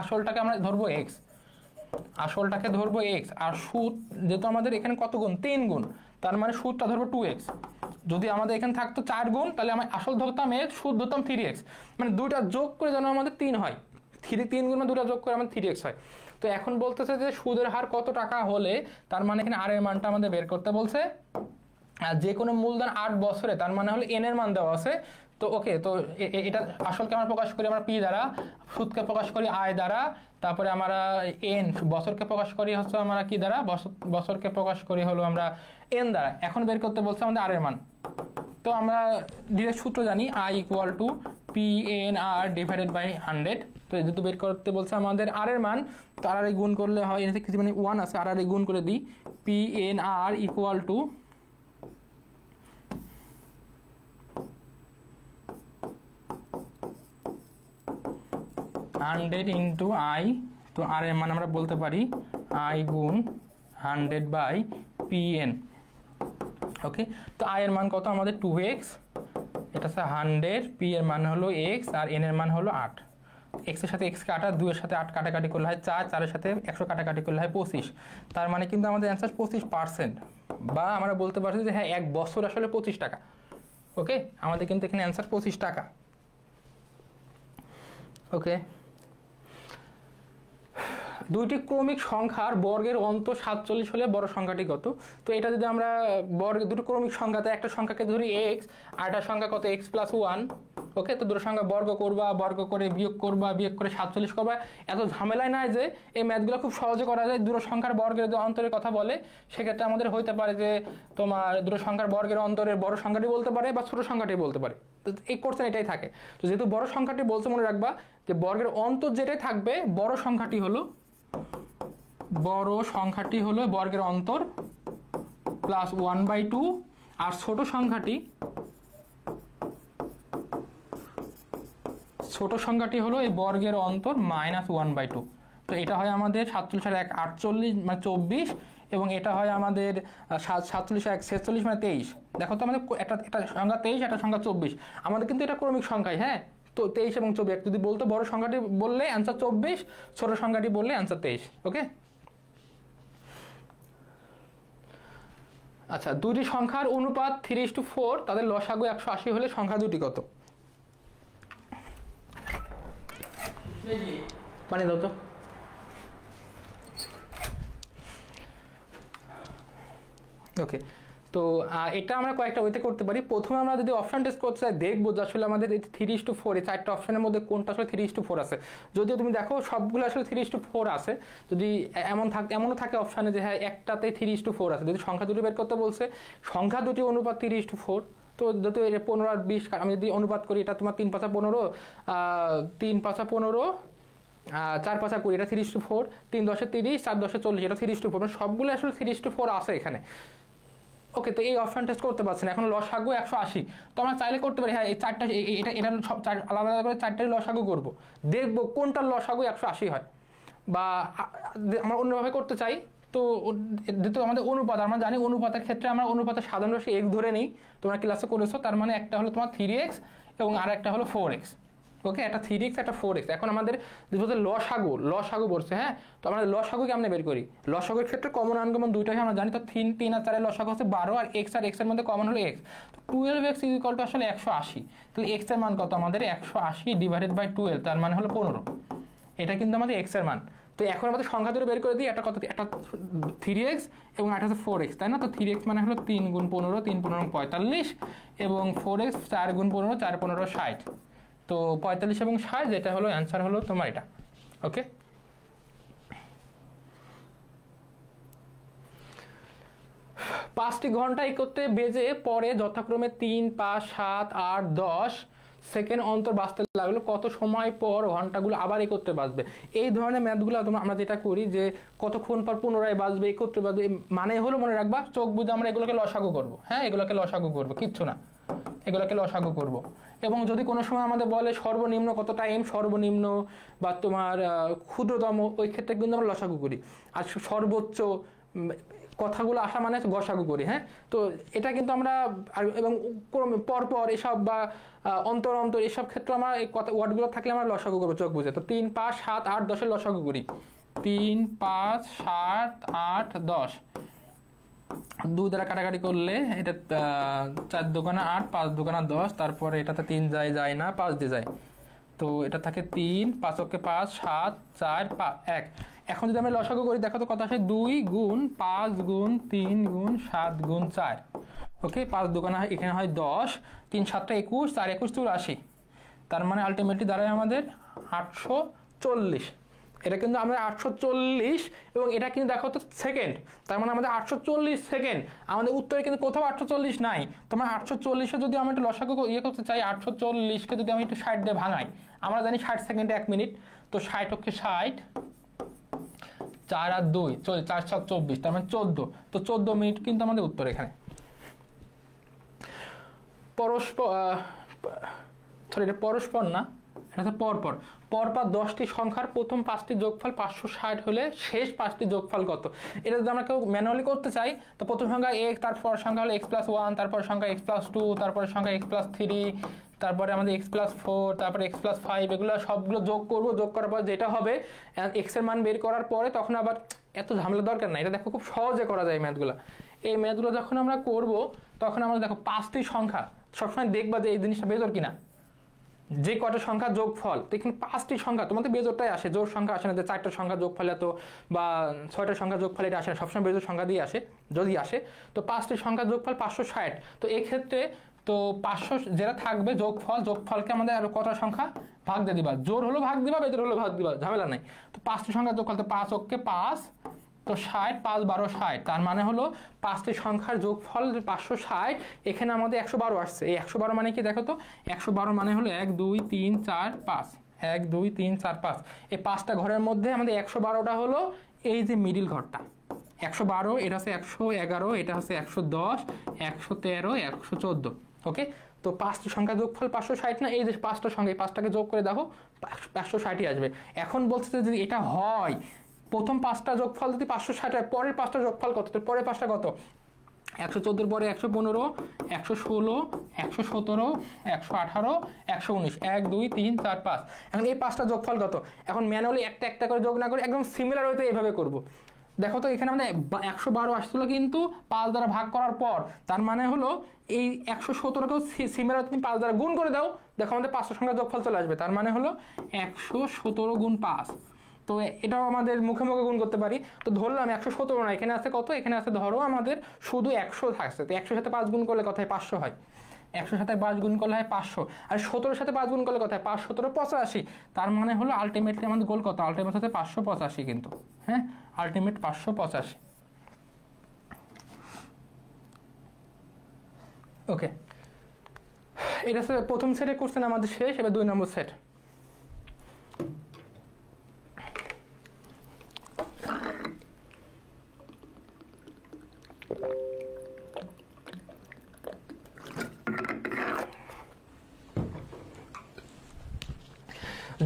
আসলটাকে আমরা ধরবো এক্স, আসলটাকে ধরবো এক্স, আর সুদ যেহেতু আমাদের এখানে কত গুণ 3 গুণ, তার মানে সুদটা ধরবো 2x। যদি আমাদের এখানে থাকতো 4 গুণ, তাহলে আমি আসল ধরতাম x, সুদ ধরতাম 3x, মানে দুইটা যোগ করে যেন আমাদের 3 হয়, 3 গুণ দুটা যোগ করে আমাদের 3x হয়। তো এখন বলতেছে যে সুদের হার কত টাকা হলে, তার মানে এখানে আর এর মানটা আমাদের বের করতে বলছে, আর যে কোনো মূলধন 8 বছরে, তার মানে হলো এন এর মান দেওয়া আছে। তো ওকে, তো এটা আসলকে আমরা প্রকাশ করি আমরা পি দ্বারা, সুদকে প্রকাশ করি আয় দ্বারা, তারপরে আমরা এন বছরকে প্রকাশ করি হচ্ছে আমরা কি দ্বারা, বছরকে প্রকাশ করি হলো আমরা এন দ্বারা। এখন বের করতে বলছে আমাদের আর এর মান। তো আমরা ডিরেক্ট সূত্র জানি, I equal to P N R divided by 100। তো যেহেতু বের করতে বলছে আমাদের আর এর মান, তো আর গুণ করলে হয়, এখানে কিছু মানে 1 আছে, আর গুণ করে দিই, P N R equal to 100 into I. তো আর এর মান আমরা বলতে পারি আই গুণ 100 বাই পি এন। ওকে, তো আই এর মান কত আমাদের 2x, এটা হচ্ছে 100, পি এর মান হলো x, আর এন এর মান হলো 8। x এর সাথে x কাটা, 2 এর সাথে 8 কাটাকাটি করলে হয় 4, 4 এর সাথে 100 কাটাকাটি করলে হয় 25। তার মানে কিন্তু আমাদের অ্যান্সার 25%, বা আমরা বলতে পারছি যে হ্যাঁ 1 বছর আসলে 25 টাকা। ওকে, আমাদের কিন্তু এখানে অ্যান্সার 25 টাকা। ওকে, দুইটি ক্রমিক সংখ্যার বর্গের অন্ত 47 হলে বড় সংখ্যাটি কত। তো এটা যদি আমরা বর্গের দুটো ক্রমিক সংখ্যাতে একটা সংখ্যাকে ধরি x, আর একটা সংখ্যা কত x প্লাস 1। ওকে, তো দুটো সংখ্যা বর্গ করবা, বর্গ করে বিয়োগ করবা, বিয়োগ করে 47 করবা, এত ঝামেলায় নাই যে এই ম্যাথগুলো খুব সহজে করা যায়। দুটো সংখ্যার বর্গের যে অন্তরের কথা বলে, সেক্ষেত্রে আমাদের হইতে পারে যে তোমার দুটো সংখ্যার বর্গের অন্তরের বড় সংখ্যাটি বলতে পারে বা ছোট সংখ্যাটি বলতে পারে। তো এই কোর্সে এটাই থাকে। তো যেহেতু বড় সংখ্যাটি বলতে, মনে রাখবা যে বর্গের অন্তর যেটাই থাকবে, বড় সংখ্যাটি হলো বর্গের অন্তর প্লাস 1/2, আর ছোট সংখ্যাটি হলো এই বর্গের অন্তর মাইনাস 1/2। তো এটা হয় আমাদের 47 আর 1 48 মানে 24, এবং এটা হয় আমাদের 47 আর 1 46 মানে 23। দেখো তো আমাদের একটা সংখ্যা 23, একটা সংখ্যা 24, আমাদের কিন্তু এটা ক্রমিক সংখ্যাই। হ্যাঁ, তো 23 এবং 24 যদি বলতো, বড় সংখ্যাটি বললে অ্যান্সার 24, ছোট সংখ্যাটি বললে অ্যান্সার 23। ওকে, আচ্ছা, দুটি সংখ্যার অনুপাত 3:4, তাদের লসাগু 180 হলে সংখ্যা দুটি কত? পানি দাও তো। ওকে, তো এটা আমরা কয়েকটা ওয়েতে করতে পারি। প্রথমে আমরা যদি অপশন টেস্ট করতে চাই, দেখবো যে আসলে আমাদের 3:4 এই চারটা অপশনের মধ্যে কোনটা আসলে 3:4 আছে। যদিও তুমি দেখো সবগুলো আসলে 3:4 আছে, যদি এমনও থাকে অপশানে যে হ্যাঁ একটাতে 3:4 আছে। যদি সংখ্যা দুটি বের করতে বলছে, সংখ্যা দুটি অনুপাত 3:4, তো যদি 15 আর 20 আমি যদি অনুপাত করি, এটা তোমার 3 5 15, 3 5 15, 4 5 20, এটা 3:4, 3 10 30, 4 10 40, এটা 3:4, মানে সবগুলো আসলে 3:4 আছে এখানে। ওকে, তো এই অপশন টেস্ট করতে পারছেন, এখন লসাগু 180। তো আমরা চাইলে করতে পারি হ্যাঁ এই চারটা, এটা সব আলাদা আলাদা করে চারটাই লসাগু করবো, দেখবো কোনটার লসাগু 180 হয়। বা আমরা অন্যভাবে করতে চাই, তো যেহেতু আমাদের অনুপাত, আমরা জানি অনুপাতের ক্ষেত্রে আমরা অনুপাতের সাধারণ রাশি x ধরে নিই, তোমরা ক্লাসে করেছো। তার মানে একটা হলো তোমার 3x এবং আর একটা হলো 4x। ওকে, একটা 3x একটা 4x। এখন আমাদের লসাগু বলছে, হ্যাঁ। তো আমরা লসাগু কেমনে বের করি? লসাগুর ক্ষেত্রে কমন আনকমন দুইটাই আমরা জানি। তো 3 আর 4 এর লসাগু হচ্ছে 12, আর x এর মধ্যে কমন হলো x। তো 12x ইকুয়াল টু আসলে 180। তাহলে x এর মান কত আমাদের? 180 ডিভাইডেড বাই 12, তার মানে হলো 15। এটা কিন্তু আমাদের x এর মান। তো এখন আমাদের সংখ্যা ধরে বের করে দিই, একটা কত, একটা 3x এবং একটা হচ্ছে 4x, তাই না? তো 3x মানে হলো 3 গুণ 15, 3 15 45, এবং 4x 4 গুণ 15, 4 15 60। তো 45 এবং 60, যেটা হলো অ্যান্সার হলো তোমার এটা। ওকে, পাঁচটি ঘন্টা এই করতে বেজে পরে যথাক্রমে 3, 5, 7, 8, 10 সেকেন্ড অন্তর বাজতে লাগলো, কত সময় পর ঘন্টাগুলো আবার এই করতে বাজবে? এই ধরনের ম্যাথগুলো আমরা যেটা করি যে কতক্ষণ পর পুনরায় বাজবে, এই করতে বাজবে, মানে হলো মনে রাখবা চোখ বুঝে আমরা এগুলোকে লসাগু করবো। হ্যাঁ, এগুলোকে লসাগু করবো, কিচ্ছু না, এগুলোকে লসাগু করব। এবং যদি কোনো সময় আমাদের বলে সর্বনিম্ন কত টাইম, সর্বনিম্ন বা তোমার ক্ষুদ্রতম, ওই ক্ষেত্রে কিন্তু আমরা লসাগু করি। আর সর্বোচ্চ কথাগুলো আসা মানে গসাগু করি। হ্যাঁ, তো এটা কিন্তু আমরা, এবং পরপর এসব বা অন্তর অন্তর এসব ক্ষেত্রে আমরা এই কথা ওয়ার্ডগুলো থাকলে আমরা লসাগু করবো চোখ বুঝে। তো 3, 5, 7, 8, 10 লসাগু করি। 3, 5, 7, 8, 10, 2 দ্বারা কাটাকাটি করলে এটা 4 দুগুণা 8, 5 দুগুণা 10, তারপরে এটাতে 3 যায় না, 5 দিয়ে যায়। তো এটা থাকে 3, 5 × 5, 7, 4, 1। এখন যদি আমরা লসাগু করি, দেখো তো কত আসে? 2 গুণ 5 গুণ 3 গুণ 7 গুণ 4। ওকে, 5 দুগুণা এখানে হয় 10, 3 7 21, 4 21 84। তার মানে আলটিমেটলি দাঁড়ায় আমাদের 840। এটা কিন্তু আমরা 840, এবং এটা কিন্তু দেখো তো সেকেন্ড, তার মানে আমাদের 840 সেকেন্ড। আমাদের উত্তরে কিন্তু কোথাও 840 নাই। তোমার 840-এ যদি আমরা একটু লসাগু করতে চাই, 840-কে যদি আমি একটু 60 দিয়ে ভাঙাই, আমরা জানি 60 সেকেন্ডে 1 মিনিট। তো 60 × 60, 4 আর 2, 4 7 24, তার মানে 14। তো 14 মিনিট কিন্তু আমাদের উত্তর এখানে। পরস্পর না, এটা পরপর 10টি সংখ্যার প্রথম 5টি যোগফল 560 হলে শেষ 5টি যোগফল কত? এটা যদি আমরা কেউ ম্যানুয়ালি করতে চাই, তো প্রথম সংখ্যা x, তারপর সংখ্যা হলো x+1, তারপর সংখ্যা x+2, তারপরে সংখ্যা x+3, তারপরে আমাদের x+4, তারপরে x+5, এগুলো সবগুলো যোগ করব। যোগ করার পর যেটা হবে x এর মান বের করার পরে, তখন আবার এত ঝামেলা দরকার নাই। এটা দেখো খুব সহজে করা যায় ম্যাথগুলো। এই ম্যাথগুলো যখন আমরা করব, তখন আমরা দেখো 5টি সংখ্যা, সবসময় দেখবা যে এই জিনিসটা বেজোর কিনা, যে কটা সংখ্যা যোগফল। তো এখানে 5টি সংখ্যা, তোমাদের বেজোরটাই আসে, জোর সংখ্যা আসে না, যে 4টা সংখ্যা যোগফল এত বা 6টা সংখ্যা যোগফল, এটা আসে না, সবসময় বেজোর সংখ্যা দিয়ে আসে যদি আসে। তো 5টি সংখ্যা যোগফল 560। তো এই ক্ষেত্রে তো 500 যেটা থাকবে যোগফলকে আমাদের আরো কটা সংখ্যা ভাগ দিয়ে দিবা, জোর হলো ভাগ দিবা, বেজোর হলো ভাগ দিবা, ঝামেলা নাই। তো 5টি সংখ্যা যোগফল, তো 5 × 5, তো 60, 5 12 60, তার মানে হলো 5টি সংখ্যার যোগফল 560। এখানে আমাদের 112 আসছে। এই 112 মানে কি দেখো তো? 112 মানে হলো 1 2 3 4 5, 1 2 3 4 5। এই 5টা ঘরের মধ্যে আমাদের 112টা হলো এই যে মিডিল ঘরটা। 112, এটা হচ্ছে 111, এটা হচ্ছে 110, 113, 114। ওকে, তো 5টি সংখ্যা যোগফল 560 না? এই যে 5টা সংখ্যা, এই 5টাকে যোগ করে দেখো 560ই আসবে। এখন বলছে যদি এটা হয়, প্রথম 5টা যোগফল যদি 560 হয়, পরের 5টা যোগফল কত? তো পরের 5টা কত? 114 পরে 115, 116, 117, 118, 119, 1 2 3 4 5। এখন এই 5টা যোগফল কত? এখন ম্যানুয়ালি একটা একটা করে যোগ না করে একদম সিমিলার হইতে এইভাবে করব। দেখো তো এখানে আমাদের 112 আসছিল, কিন্তু 5 দ্বারা ভাগ করার পর, তার মানে হলো এই 117কেও সিমিলার তুমি 5 দ্বারা গুণ করে দাও, দেখো আমাদের 5টা সংখ্যা যোগফল চলে আসবে। তার মানে হলো 117 গুণ 5। তো এটাও আমাদের মুখে মুখে গুণ করতে পারি। তো ধরলাম 117 না, এখানে আছে কত? এখানে আছে ধরো আমাদের শুধু 100 থাকছে। তো 100 সাথে 5 গুণ করলে কথায় 500 হয়, 100 সাথে 5 গুণ করলে হয় 500, আর 17 সাথে 5 গুণ করলে কথায় 5 17 85। তার মানে হলো আলটিমেটলি আমাদের গোল কত? আলটিমেট হচ্ছে 585 কিন্তু। হ্যাঁ, আলটিমেট 585। ওকে, এটা হচ্ছে প্রথম সেটের কোশ্চেন আমাদের শেষ। এবার 2 নম্বর সেট।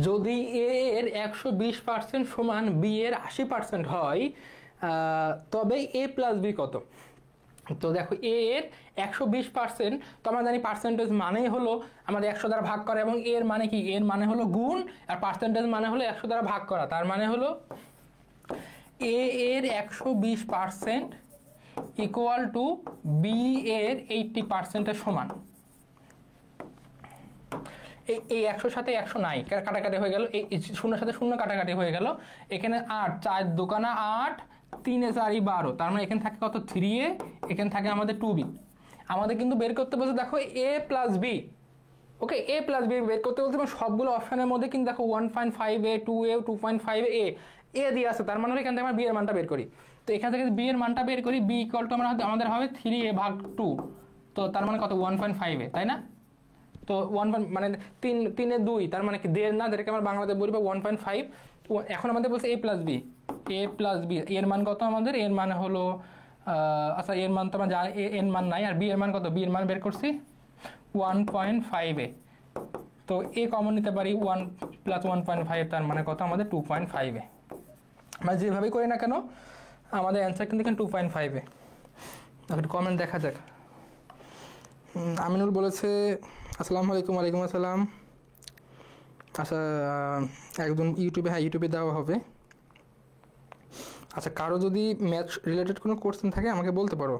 যদি এ এর 120% সমান বি এর 80% হয়, তবে a + b কত? তো দেখো এ এর 120%, তো আমরা জানি পার্সেন্টেজ মানেই হলো আমাদের 100 দ্বারা ভাগ করা, এবং এর মানে কি, এর মানে হলো গুণ, আর পার্সেন্টেজ মানে হলো 100 দ্বারা ভাগ করা। তার মানে হলো এ এর 120% ইকুয়াল টু বি এর 80%-এর সমান। এই 100 সাথে 100 নাই, কাটাকাটি হয়ে গেল, এই শূন্যের সাথে শূন্য কাটাকাটি হয়ে গেল। এখানে 8, 4 দোকানা 8, 3 এ 4 12, তার মানে এখানে থাকে কত 3a, এখানে থাকে আমাদের 2b। আমাদের কিন্তু বের করতে বলছে দেখো a plus b, okay a plus b বের করতে বলছে, এবং সবগুলো অপশনের মধ্যে কিন্তু দেখো 1.5a, 2a, 2.5a এ দিয়ে আছে, তার মানে হলো এখান থেকে আমরা b এর মানটা বের করি। তো এখান থেকে b এর মানটা বের করি, b ইকুয়াল টু আমাদের হবে 3a ভাগ 2, তো তার মানে কত 1.5a, তাই না? তো 1 মানে 3 এ 2, তার মানে কি 1.5 না, যেটাকে আমরা বাংলাতে বলবো 1.5। এখন আমাদের বলছে a প্লাস বি, এর মান কত আমাদের, এর মানে হলো আচ্ছা এর মান তো আমরা জানি, এর মান নাই, আর বি এর মান কত, বি এর মান বের করছি 1.5a। তো এ কমন নিতে পারি, 1 প্লাস 1.5, তার মানে কত আমাদের 2.5a। আমরা যেভাবেই করি না কেন আমাদের অ্যান্সার কিন্তু এখানে 2.5a। একটু কমেন্ট দেখা যাক। আমিনুল বলেছে আসসালামু আলাইকুম। ওয়ালাইকুম আসসালাম। আচ্ছা একদম ইউটিউবে, হ্যাঁ ইউটিউবে দেওয়া হবে। আচ্ছা কারো যদি ম্যাথ রিলেটেড কোনো কোশ্চেন থাকে আমাকে বলতে পারো।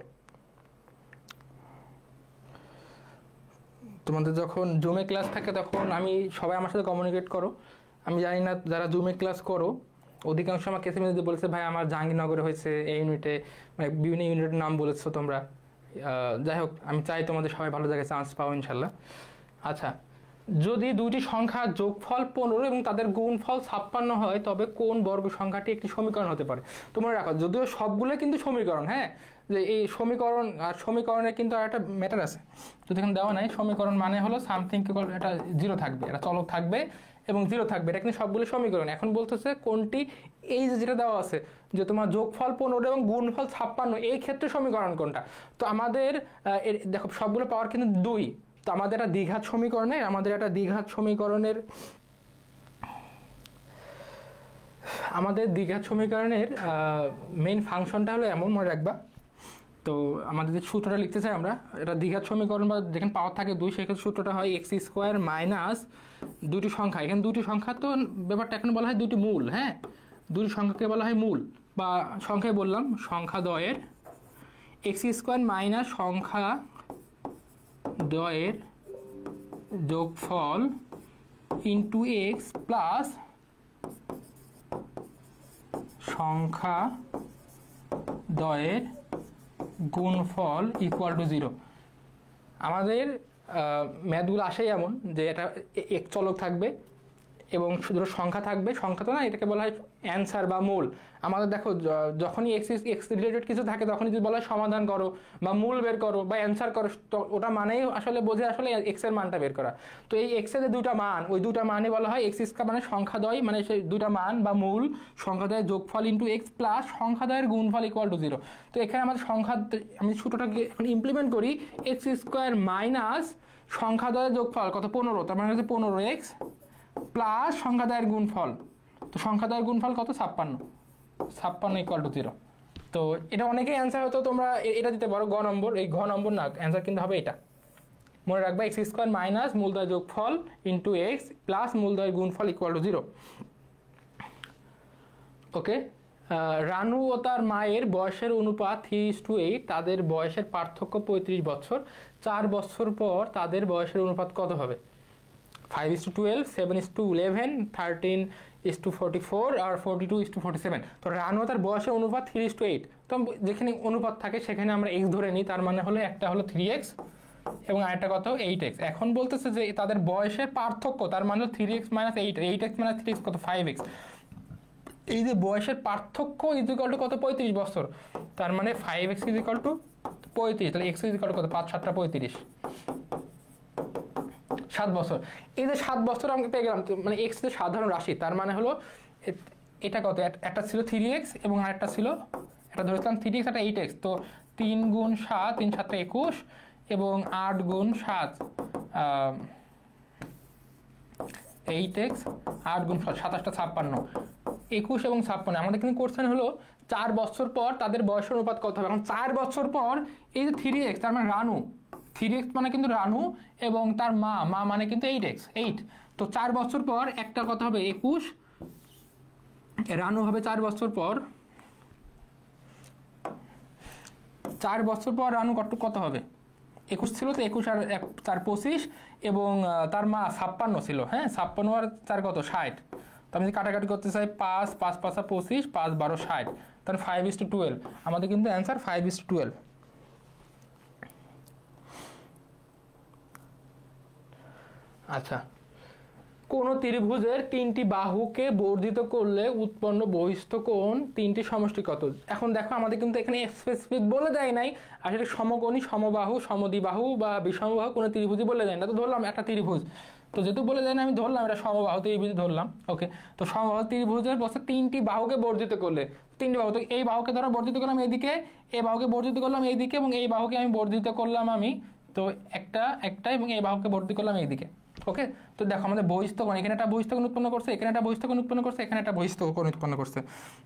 তোমাদের যখন জুমে ক্লাস থাকে তখন সবাই আমার সাথে কমিউনিকেট করো। আমি জানি না যারা জুমে ক্লাস করো অধিকাংশ আমাকে এসএমএস দিয়ে বলেছে ভাই আমার জাহাঙ্গীরনগরে হয়েছে এই ইউনিটে, মানে বিভিন্ন ইউনিটের নাম বলেছো তোমরা। যাই হোক আমি চাই তোমাদের সবাই ভালো জায়গায় চান্স পাও ইনশাল্লাহ। আচ্ছা যদি দুইটি সংখ্যার যোগফল 15 এবং তাদের গুণফল 56 হয় তবে কোন বর্গ সংখ্যাটি একটি সমীকরণ হতে পারে? তোমরা রাখো, যদিও সবগুলো কিন্তু সমীকরণ, হ্যাঁ যে এই সমীকরণ আর সমীকরণের কিন্তু আর একটা ম্যাটার আছে, যদি এখানে দেওয়া নাই সমীকরণ মানে হলো সামথিং, এটা জিরো থাকবে, এটা চলক থাকবে এবং জিরো থাকবে, এটা কিন্তু সবগুলো সমীকরণ। এখন বলতেছে কোনটি, এই যে যেটা দেওয়া আছে যে তোমার যোগফল 15 এবং গুণফল 56, এই ক্ষেত্রে সমীকরণ কোনটা? তো আমাদের দেখো সবগুলো পাওয়ার কিন্তু 2, তো আমাদের একটা দ্বিঘাত সমীকরণের মেইন ফাংশনটা হলো এমন, মনে রাখবা। তো আমাদের যে সূত্রটা লিখতে চাই আমরা, এটা দ্বিঘাত সমীকরণ বা যেখানে পাওয়ার থাকে 2, সেক্ষেত্রে সূত্রটা হয় x² মাইনাস দুটি সংখ্যা, এখানে দুটি সংখ্যা, তো ব্যাপারটা এখন বলা হয় দুটি মূল, হ্যাঁ দুটি সংখ্যাকে বলা হয় মূল, বা সংখ্যায় বললাম সংখ্যা দ্বয়ের x² মাইনাস সংখ্যা দ্বয়ের যোগফল ইন্টু x প্লাস সংখ্যা দ্বয়ের গুণফল ইকুয়াল টু 0। আমাদের ম্যাথগুলো আসেই এমন যে এটা এক চলক থাকবে এবং শুধু সংখ্যা থাকবে, সংখ্যা তো না, এটাকে বলা হয় অ্যান্সার বা মূল। আমাদের দেখো যখনই এক্স রিলেটেড কিছু থাকে তখনই যদি বলা হয় সমাধান করো বা মূল বের করো বা অ্যান্সার করো, ওটা মানেই আসলে বোঝে আসলে এক্স এর মানটা বের করা। তো এই এক্স এর যে দুটা মান, ওই দুটা মানই বলা হয় এক্স স্কয়ার, মানে সংখ্যাদ্বয়, মানে সেই দুটা মান বা মূল সংখ্যাদ্বয়ের যোগফল ইন্টু এক্স প্লাস সংখ্যাদ্বয়ের গুণফল ইকুয়াল টু 0। তো এখানে আমাদের আমি সূত্রটাকে এখন ইমপ্লিমেন্ট করি, এক্স স্কোয়ার মাইনাস সংখ্যাদ্বয়ের যোগফল কত 15, তার মানে হচ্ছে 15x প্লাস সংখ্যাদ্বয়ের গুণফল, তো সংখ্যাদ্বয়ের গুণফল কত 56 ইকুয়াল টু 0। তো এটা অনেকেই অ্যান্সার হতো, তোমরা এটা দিতে পারো গ নম্বর, এই ঘ নম্বর না, অ্যান্সার কিন্তু হবে এটা। মনে রাখবা x² মাইনাস মূলদ্বয় যোগফল ইন্টু এক্স প্লাস মূলদ্বয় গুণফল ইকুয়াল টু 0। ওকে, রানু ও তার মায়ের বয়সের অনুপাত 3:8, তাদের বয়সের পার্থক্য 35 বছর, 4 বছর পর তাদের বয়সের অনুপাত কত হবে? 5:12, 7:11, 13:44 আর 42:47। তো রানু তার বয়সের অনুপাত 3:8, তো যেখানে অনুপাত থাকে সেখানে আমরা x ধরে নিই, তার মানে হলো একটা হলো 3x এবং আরেকটা কত 8x। এখন বলতেছে যে তাদের বয়সের পার্থক্য, তার মানে হলো 3x minus 8x minus 3x কত 5x। এই যে বয়সের পার্থক্য ইকুয়াল টু কত 35 বছর, তার মানে 5x ইকুয়াল টু 35, তাহলে x ইকুয়াল টু কত 5 7 35, 7 বছর। এই যে 7 বছর আমরা পেয়ে গেলাম, মানে এক্স যে সাধারণ রাশি, তার মানে হলো এটা কত, একটা ছিল 3x এবং আরেকটা ছিল, এটা ধরেছিলাম 3x, একটা 8x। তো 3 গুণ 7, 3 7 21 এবং 8 গুণ 7 8x, 8 গুণ 7 27 56। 21 এবং 56, আমাদের কিন্তু কোশ্চেন হলো 4 বছর পর তাদের বয়সের অনুপাত কত হবে। এখন 4 বছর পর এই যে 3x, তার মানে রানু, 3x মানে কিন্তু রানু, এবং তার মা মানে কিন্তু 8x, 8। তো 4 বছর পর একটা কত হবে 21, রানু হবে 4 বছর পর, 4 বছর পর রানু কত হবে, 21 ছিল, তো 21 আর 4 25, এবং তার মা 56 ছিল, হ্যাঁ 56 আর 4 কত 60। তো আমি যদি কাটাকাটি করতে চাই 5 5 5 25, 5 12 60, তাহলে 5:12, আমাদের কিন্তু অ্যান্সার 5:12। আচ্ছা, কোন ত্রিভুজের 3টি বাহুকে বর্ধিত করলে উৎপন্ন বহিস্থ কোণ 3টি সমষ্টি কত। এখন দেখো আমাদের কিন্তু এখানে স্পেসিফিক বলে দেয় নাই, আসলে সমকোণী, সমবাহু, সমদ্বিবাহু বা বিষমবাহু কোনো ত্রিভুজই বলে দেয় না। তো ধরলাম একটা ত্রিভুজ, তো যেহেতু বলে দেয় না আমি ধরলাম এটা সমবাহু ত্রিভুজ ধরলাম। ওকে, তো সমবাহু ত্রিভুজের বলছে 3টি বাহুকে বর্ধিত করলে, 3টি বাহু, তো এই বাহুকে ধরো বর্ধিত করলাম এইদিকে, এই বাহুকে বর্ধিত করলাম এইদিকে, এবং এই বাহুকে আমি বর্ধিত করলাম আমি, তো একটা এবং এই বাহুকে বর্ধিত করলাম এইদিকে। ওকে, তো দেখো আমাদের বহিস্থ কোণ, এখানে একটা বহিস্থ কোণ উৎপন্ন করছে, এখানে একটা বহিস্থ কোণ উৎপন্ন করছে, এখানে একটা বহিস্থ কোণ উৎপন্ন করছে।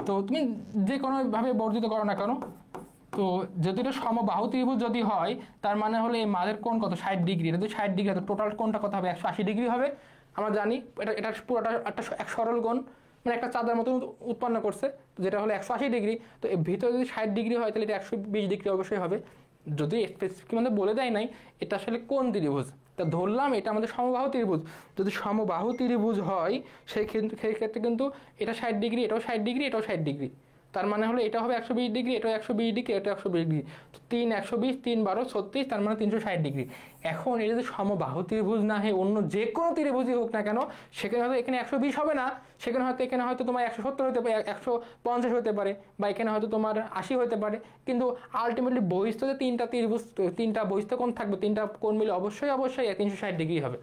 তো তুমি যে কোনো ভাবে বর্ধিত করো না কেন, তো যেহেতু এটা সমবাহু ত্রিভুজ যদি হয়, তার মানে হলো এই মাঝের কোণ কত 60 ডিগ্রি, এটা যদি 60 ডিগ্রি হয়, টোটাল কোণটা কত হবে 180 ডিগ্রি হবে। আমরা জানি এটা পুরোটা একটা এক সরল কোণ, মানে একটা চাঁদার মতো উৎপন্ন করছে, যেটা হলো 180 ডিগ্রি। তো এর ভিতরে যদি 60 ডিগ্রি হয় তাহলে এটা 120 ডিগ্রি অবশ্যই হবে। যদি স্পেসিফিক মানে বলে দেয় নাই এটা আসলে কোন ত্রিভুজ, তা ধরলাম এটা আমাদের সমবাহু ত্রিভুজ। যদি সমবাহু ত্রিভুজ হয় সেই ক্ষেত্রে কিন্তু এটা 60 ডিগ্রি, এটাও 60 ডিগ্রি, এটাও 60 ডিগ্রি, তার মানে হলো এটা হবে 120 ডিগ্রি, এটাও 120 ডিগ্রি, এটা 120 ডিগ্রি, তো 3 120, 3 12 36, তার মানে 360 ডিগ্রি। এখন এটা যদি সমবাহু ত্রিভুজ না হয় অন্য যে কোনো ত্রিভুজই হোক না কেন, সেখানে হয়তো এখানে 120 হবে না, সেখানে হয়তো তোমার 170 হতে পারে, 150 হতে পারে, বা এখানে হয়তো তোমার 80 হতে পারে, কিন্তু আলটিমেটলি বহিস্থ যে 3টা ত্রিভুজ, 3টা বহিস্থ কোণ থাকবে, 3টা কোণ মিলে অবশ্যই 360 ডিগ্রি হবে।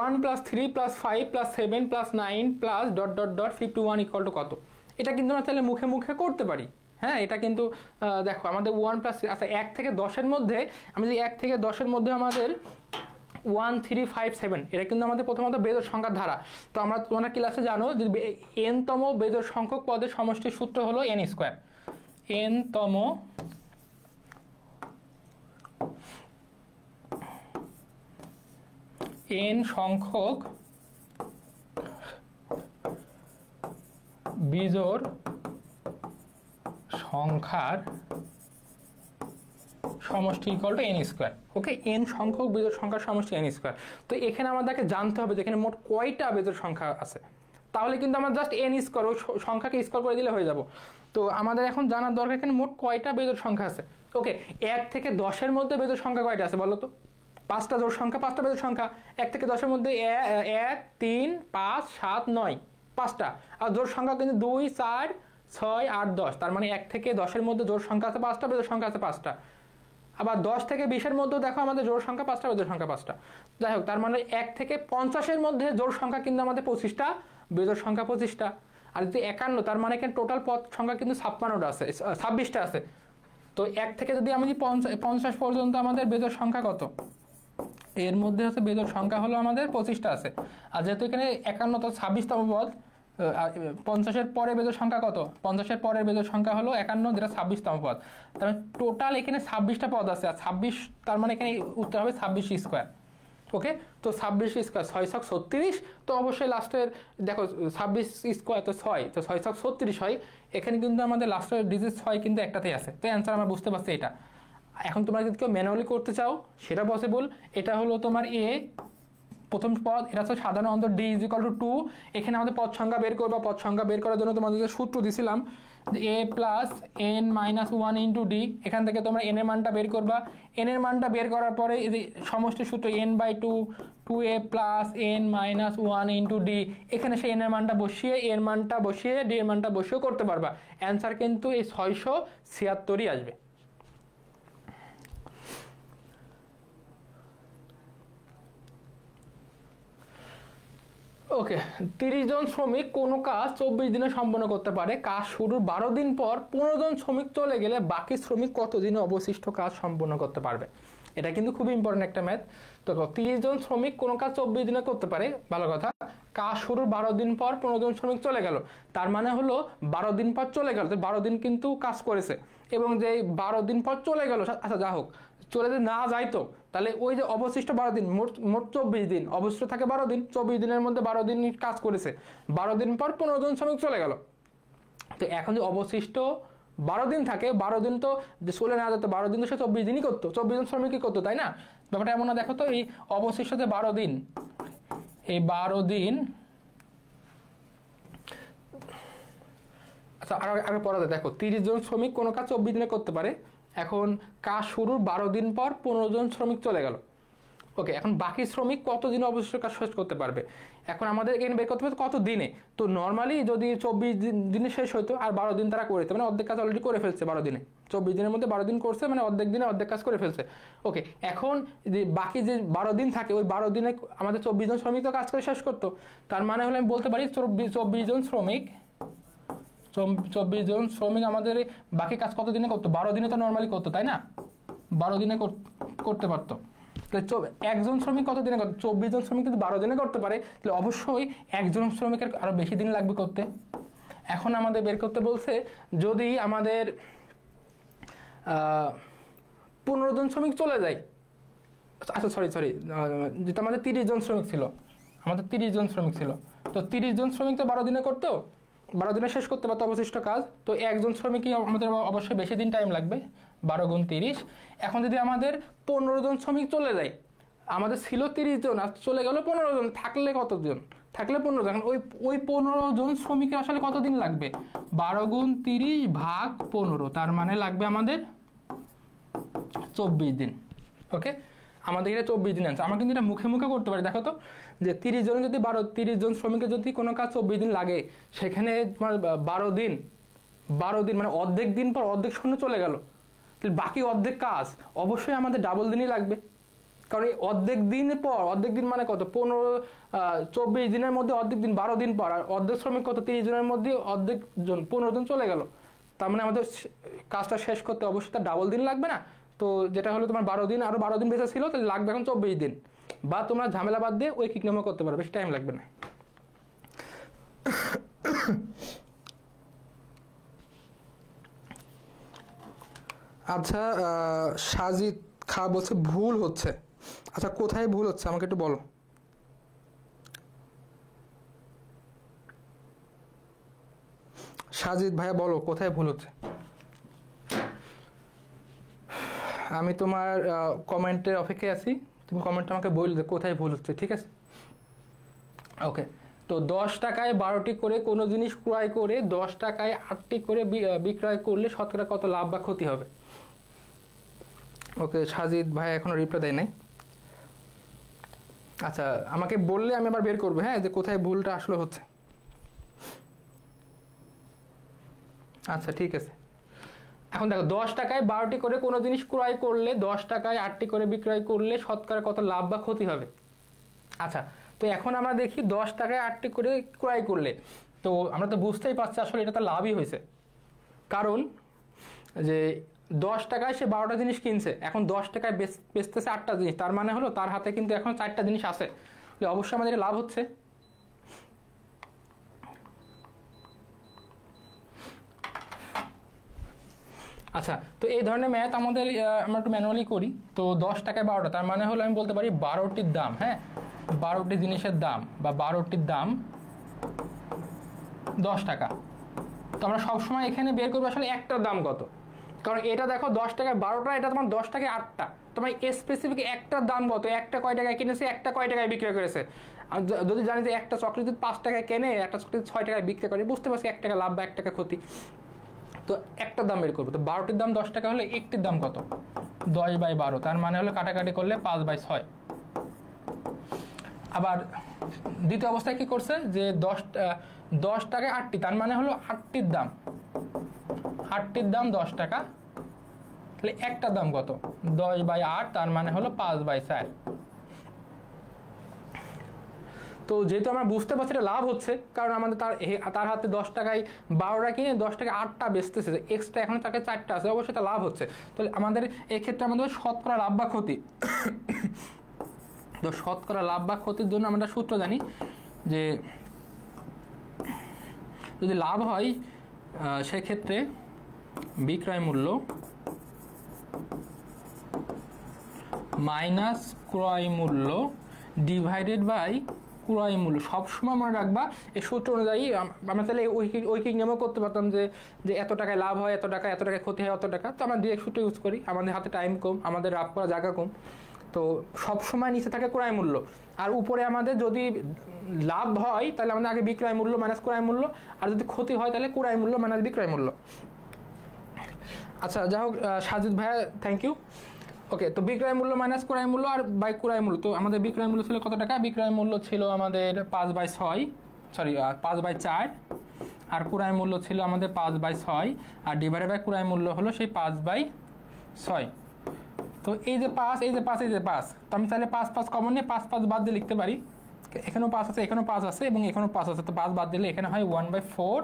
1 + 3 + 5 + 7 + 9 + ... 51 = কত। এটা কিন্তু আমরা তাহলে মুখে মুখে করতে পারি, হ্যাঁ এটা কিন্তু দেখো আমাদের 1 + আচ্ছা 1 থেকে 10-এর মধ্যে, আমি যদি 1 থেকে 10-এর মধ্যে আমাদের 1 3 5 7, এটা কিন্তু আমাদের প্রথমত বেজোড় সংখ্যার ধারা। তো তোমরা ক্লাসে জানো যে n তম বেজোড় সংখ্যক পদের সমষ্টির সূত্র হলো n², n তম n সংখ্যক বিজোড় সংখ্যার সমষ্টি equal to n²। Okay, n সংখ্যক বেজোড় সংখ্যার সমষ্টি n²। তো এখানে আমাদেরকে জানতে হবে যে এখানে মোট কয়টা বেজোড় সংখ্যা আছে, তাহলে কিন্তু আমরা জাস্ট n² ওই সংখ্যাকে স্কোয়ার করে দিলে হয়ে যাব। তো আমাদের এখন জানার দরকার এখানে মোট কয়টা বেজোড় সংখ্যা আছে। ওকে, 1 থেকে 10-এর মধ্যে বেজোড় সংখ্যা কয়টা আছে বলো তো। 5টা জোড় সংখ্যা, 5টা বেজোড় সংখ্যা। 1 থেকে 10-এর মধ্যে 1 3 5 7 9, 5টা। আর জোড় সংখ্যা কিন্তু 2 4 6 8 10, তার মানে 1 থেকে 10-এর মধ্যে জোড় সংখ্যা আছে 5টা, বেজোড় সংখ্যা আছে 5টা। আবার 10 থেকে 20-এর মধ্যে দেখো আমাদের জোড় সংখ্যা 5টা, বেজোড় সংখ্যা 5টা। যাই হোক, তার মানে 1 থেকে 50-এর মধ্যে জোড় সংখ্যা কিন্তু আমাদের 25টা, বেজোড় সংখ্যা 25টা। আর যদি 51, তার মানে এখানে টোটাল পদ সংখ্যা কিন্তু 56টা আছে, 26টা আছে। তো 1 থেকে যদি আমি 50 পর্যন্ত আমাদের বেজোড় সংখ্যা কত, এর মধ্যে হচ্ছে বেজোড় সংখ্যা হলো আমাদের 25টা আছে। আর যেহেতু এখানে 51, তো 26তম পদ, 50-এর পরে বেজোড় সংখ্যা কত, 50-এর পরের বেজোড় সংখ্যা হলো 51, যেটা 26তম পদ। তার মানে টোটাল এখানে 26টা পদ আছে, আর 26, তার মানে এখানে উত্তর হবে 26²। ওকে, তো 26², 6 ছক 36, তো অবশ্যই লাস্টের দেখো 26² তো 6, তো 6 ছক 36 হয়। এখানে কিন্তু আমাদের লাস্টের ডিজিট 6 কিন্তু একটাতেই আছে, তো অ্যান্সার আমরা বুঝতে পারছি এটা। এখন তোমরা যদি কেউ ম্যানুয়ালি করতে চাও সেটা পসিবল। এটা হলো তোমার এ প্রথম পদ, এটা হচ্ছে সাধারণ অন্তর d = 2। এখানে আমাদের পদ সংখ্যা বের করবা, পদ সংখ্যা বের করার জন্য তোমাদের সূত্র দিছিলাম a + n - 1 * d। এখান থেকে তোমরা n এর মানটা বের করবা, n এর মানটা বের করার পরে এই যে সমষ্টি সূত্র n/2 2a + n - 1 * d, এখানে সেই n এর মানটা বসিয়ে, এর মানটা বসিয়ে, d এর মানটা বসিয়েও করতে পারবা। অ্যান্সার কিন্তু এই 676ই আসবে। ওকে, 30 জন শ্রমিক কোনো কাজ 24 দিনে সম্পন্ন করতে পারে। কাজ শুরুর 12 দিন পর 15 জন শ্রমিক চলে গেলে বাকি শ্রমিক কত দিনে অবশিষ্ট কাজ সম্পন্ন করতে পারবে। এটা কিন্তু খুবই ইম্পর্টেন্ট একটা ম্যাথ। তো 30 জন শ্রমিক কোনো কাজ 24 দিনে করতে পারে, ভালো কথা। কাজ শুরুর 12 দিন পর 15 জন শ্রমিক চলে গেল, তার মানে হলো 12 দিন পর চলে গেল, 12 দিন কিন্তু কাজ করেছে। এবং যে 12 দিন পর চলে গেল, আচ্ছা যা হোক, চলে যদি না যাইতো তাহলে ওই যে অবশিষ্ট 12 দিন, মোট 24 দিন, অবশিষ্ট থাকে 12 দিন, 24 দিনের মধ্যে 12 দিন কাজ করেছে, 12 দিন পর 15 জন শ্রমিক চলে গেল। তো এখন যে অবশিষ্ট 12 দিন থাকে, 12 দিন তো যে চলে না যেত, 12 দিন তো সে 24 দিনই করতো, 24 জন শ্রমিকই করতো, তাই না? ব্যাপারটা এমন না, দেখো তো এই অবশিষ্ট যে 12 দিন, এই 12 দিন, আচ্ছা আগে পড়াতে দেখো, 30 জন শ্রমিক কোনো কাজ 24 দিনে করতে পারে। এখন কাজ শুরুর 12 দিন পর 15 জন শ্রমিক চলে গেল। ওকে, এখন বাকি শ্রমিক কত দিনে অবশিষ্ট কাজ শেষ করতে পারবে? এখন আমাদের এখানে বের করতে হবে কত দিনে। তো নর্মালি যদি 24 দিনে শেষ হতো আর 12 দিন তারা করেছে, মানে অর্ধেক কাজ অলরেডি করে ফেলছে 12 দিনে, 24 দিনের মধ্যে 12 দিন করছে, মানে অর্ধেক দিনে অর্ধেক কাজ করে ফেলছে। ওকে, এখন যে বাকি যে 12 দিন থাকে, ওই 12 দিনে আমাদের 24 জন শ্রমিক তো কাজ করে শেষ করতো। তার মানে হলে আমি বলতে পারি 24 জন শ্রমিক, 24 জন শ্রমিক আমাদের বাকি কাজ কত দিনে করতো? 12 দিনে তো নর্মালি করতো, তাই না? 12 দিনে করতে পারতো। একজন শ্রমিক কত দিনে করতো? 24 জন শ্রমিক কিন্তু 12 দিনে করতে পারে, তাহলে অবশ্যই একজন শ্রমিকের আরো বেশি দিন লাগবে করতে। এখন আমাদের বের করতে বলছে, যদি আমাদের 15 জন শ্রমিক চলে যায়, আচ্ছা সরি যেটা আমাদের 30 জন শ্রমিক ছিল, আমাদের 30 জন শ্রমিক ছিল, তো 30 জন শ্রমিক তো 12 দিনে করতো, 12 দিনে শেষ করতে পারতো অবশিষ্ট কাজ। তো একজন শ্রমিকই আমাদের অবশ্যই বেশি দিন টাইম লাগবে, 12 গুণ 30। এখন যদি আমাদের 15 জন শ্রমিক চলে যায়, আমাদের ছিল 30 জন আর চলে গেল 15 জন, থাকলে কতজন? থাকলে 15 জন। ওই 15 জন শ্রমিকের আসলে কত দিন লাগবে? 12 গুণ 30 ভাগ 15, তার মানে লাগবে আমাদের 24 দিন। ওকে, আমাদের এটা 24 দিন আছে। আমরা কিন্তু এটা মুখে মুখে করতে পারি। দেখো তো, যে 30 জন যদি 30 জন শ্রমিকের যদি কোনো কাজ 24 দিন লাগে, সেখানে তোমার 12 দিন মানে অর্ধেক দিন পর অর্ধেক শূন্য চলে গেল, তাহলে বাকি অর্ধেক কাজ অবশ্যই আমাদের ডাবল দিনই লাগবে। কারণ এই অর্ধেক দিন পর, অর্ধেক দিন মানে কত? 24 দিনের মধ্যে অর্ধেক দিন 12 দিন পর, আর অর্ধেক শ্রমিক কত? 30 জনের মধ্যে অর্ধেক জন 15 জন চলে গেল, তার মানে আমাদের কাজটা শেষ করতে অবশ্যই তার ডাবল দিন লাগবে না? তো যেটা হলো তোমার 12 দিন, আরো 12 দিন বেঁচে ছিল, তাহলে লাগবে এখন 24 দিন। বা তোমরা ঝামেলা বাদ দিয়ে ওই কিক নামও করতে পারবে, বেশি টাইম লাগবে না। আচ্ছা, সাজিদ খা বলছে ভুল হচ্ছে। আচ্ছা, কোথায় ভুল হচ্ছে আমাকে একটু বলো। সাজিদ ভাইয়া বলো কোথায় ভুল হচ্ছে। আমি তোমার কমেন্টের অপেক্ষায় আছি, তুমি কমেন্টটা আমাকে বললে কোথায় ভুল হচ্ছে, ঠিক আছে? ওকে, তো 10 টাকায় 12টি করে কোনো জিনিস ক্রয় করে 10 টাকায় 8টি করে বিক্রয় করলে শতকরা কত লাভ বা ক্ষতি হবে? ওকে, সাজিদ ভাই এখনো রিপ্লাই দেয় নাই। আচ্ছা, আমাকে বললে আমি আবার বের করবো, হ্যাঁ, যে কোথায় ভুলটা আসলে হচ্ছে। আচ্ছা ঠিক আছে। এখন দেখো, 10 টাকায় 12টি করে কোনো জিনিস ক্রয় করলে 10 টাকায় 8টি করে বিক্রয় করলে শতকরা কত লাভ বা ক্ষতি হবে? আচ্ছা, তো এখন আমরা দেখি 10 টাকায় 8টি করে ক্রয় করলে, তো আমরা তো বুঝতেই পারছি আসলে এটা তো লাভই হয়েছে। কারণ যে 10 টাকায় সে 12টা জিনিস কিনছে, এখন 10 টাকায় বেচতেছে 8টা জিনিস, তার মানে হলো তার হাতে কিন্তু এখন 4টা জিনিস আছে, অবশ্যই আমাদের লাভ হচ্ছে। আচ্ছা, তো এই ধরনের ম্যাথ আমাদের আমরা একটু ম্যানুয়ালি করি। তো 10 টাকায় 12টা, তার মানে হলো আমি বলতে পারি 12টির দাম, হ্যাঁ, 12টি জিনিসের দাম বা 12টির দাম 10 টাকা। তো আমরা সবসময় এখানে বের করবো আসলে একটার দাম কত, কারণ এটা দেখো 10 টাকায় 12টা, এটা তোমার 10 টাকায় 8টা, তোমার স্পেসিফিক একটার দাম কত, একটা কয় টাকায় কিনেছে, একটা কয় টাকায় বিক্রয় করেছে। যদি জানি যে একটা চকলেট 5 টাকায় কেনে, একটা চকলেট 6 টাকায় বিক্রি করে, বুঝতে পারছি 1 টাকা লাভ বা 1 টাকা ক্ষতি। তো একটার দাম বের করবো, তো 12টির দাম 10 টাকা হলে একটির দাম কত? 10/12, তার মানে হলো কাটাকাটি করলে 5/6। আবার দ্বিতীয় অবস্থায় কি করছে, যে 10 টাকায় 8টি, তার মানে হলো 8টির দাম 10 টাকা, তাহলে একটার দাম কত? 10/8, তার মানে হলো 5/4। তো যেহেতু আমরা বুঝতে পারছি এটা লাভ হচ্ছে, কারণ আমাদের তার হাতে 10 টাকায় 12টা কিনে 10 টাকায় 8টা বেচতেছে, এক্সট্রা এখন তাকে 4টা আছে, অবশ্যই এটা লাভ হচ্ছে। তাহলে আমাদের এক্ষেত্রে আমাদের শতকরা লাভ বা ক্ষতি, তো শতকরা লাভ বা ক্ষতির জন্য আমরা সূত্র জানি যে যদি লাভ হয় সেক্ষেত্রে বিক্রয় মূল্য মাইনাস ক্রয় মূল্য ডিভাইডেড বাই ক্রয় মূল্য। সবসময় মনে রাখবা এই সূত্র অনুযায়ী আমরা তাহলে ঐকিক নিয়মও করতে পারতাম যে এত টাকায় লাভ হয় এত টাকায় ক্ষতি হয় অত টাকা, তো আমরা ডিরেক্ট সূত্র ইউজ করি, আমাদের হাতে টাইম কম, আমাদের রাফ করা জায়গা কম, তো সবসময় নিচে থাকে ক্রয় মূল্য, আর উপরে আমাদের যদি লাভ হয় তাহলে আমাদের আগে বিক্রয় মূল্য মাইনাস ক্রয় মূল্য, আর যদি ক্ষতি হয় তাহলে ক্রয় মূল্য মাইনাস বিক্রয় মূল্য। আচ্ছা যাই হোক সাজিদ ভাইয়া থ্যাংক ইউ। ওকে, তো বিক্রয় মূল্য মাইনাস ক্রয় মূল্য আর বাই ক্রয় মূল্য, তো আমাদের বিক্রয় মূল্য ছিল কত টাকা? বিক্রয় মূল্য ছিল আমাদের 5/4, আর ক্রয় মূল্য ছিল আমাদের 5/6, আর ডিভাইডেড বাই ক্রয় মূল্য হলো সেই 5/6। তো এই যে 5, এই যে 5, এই যে 5, তো আমি তাহলে 5 কমন নিয়ে 5 বাদ দিয়ে লিখতে পারি, এখানেও 5 আছে, এখানেও 5 আছে এবং এখানেও 5 আছে, তো 5 বাদ দিলে এখানে হয় 1/4,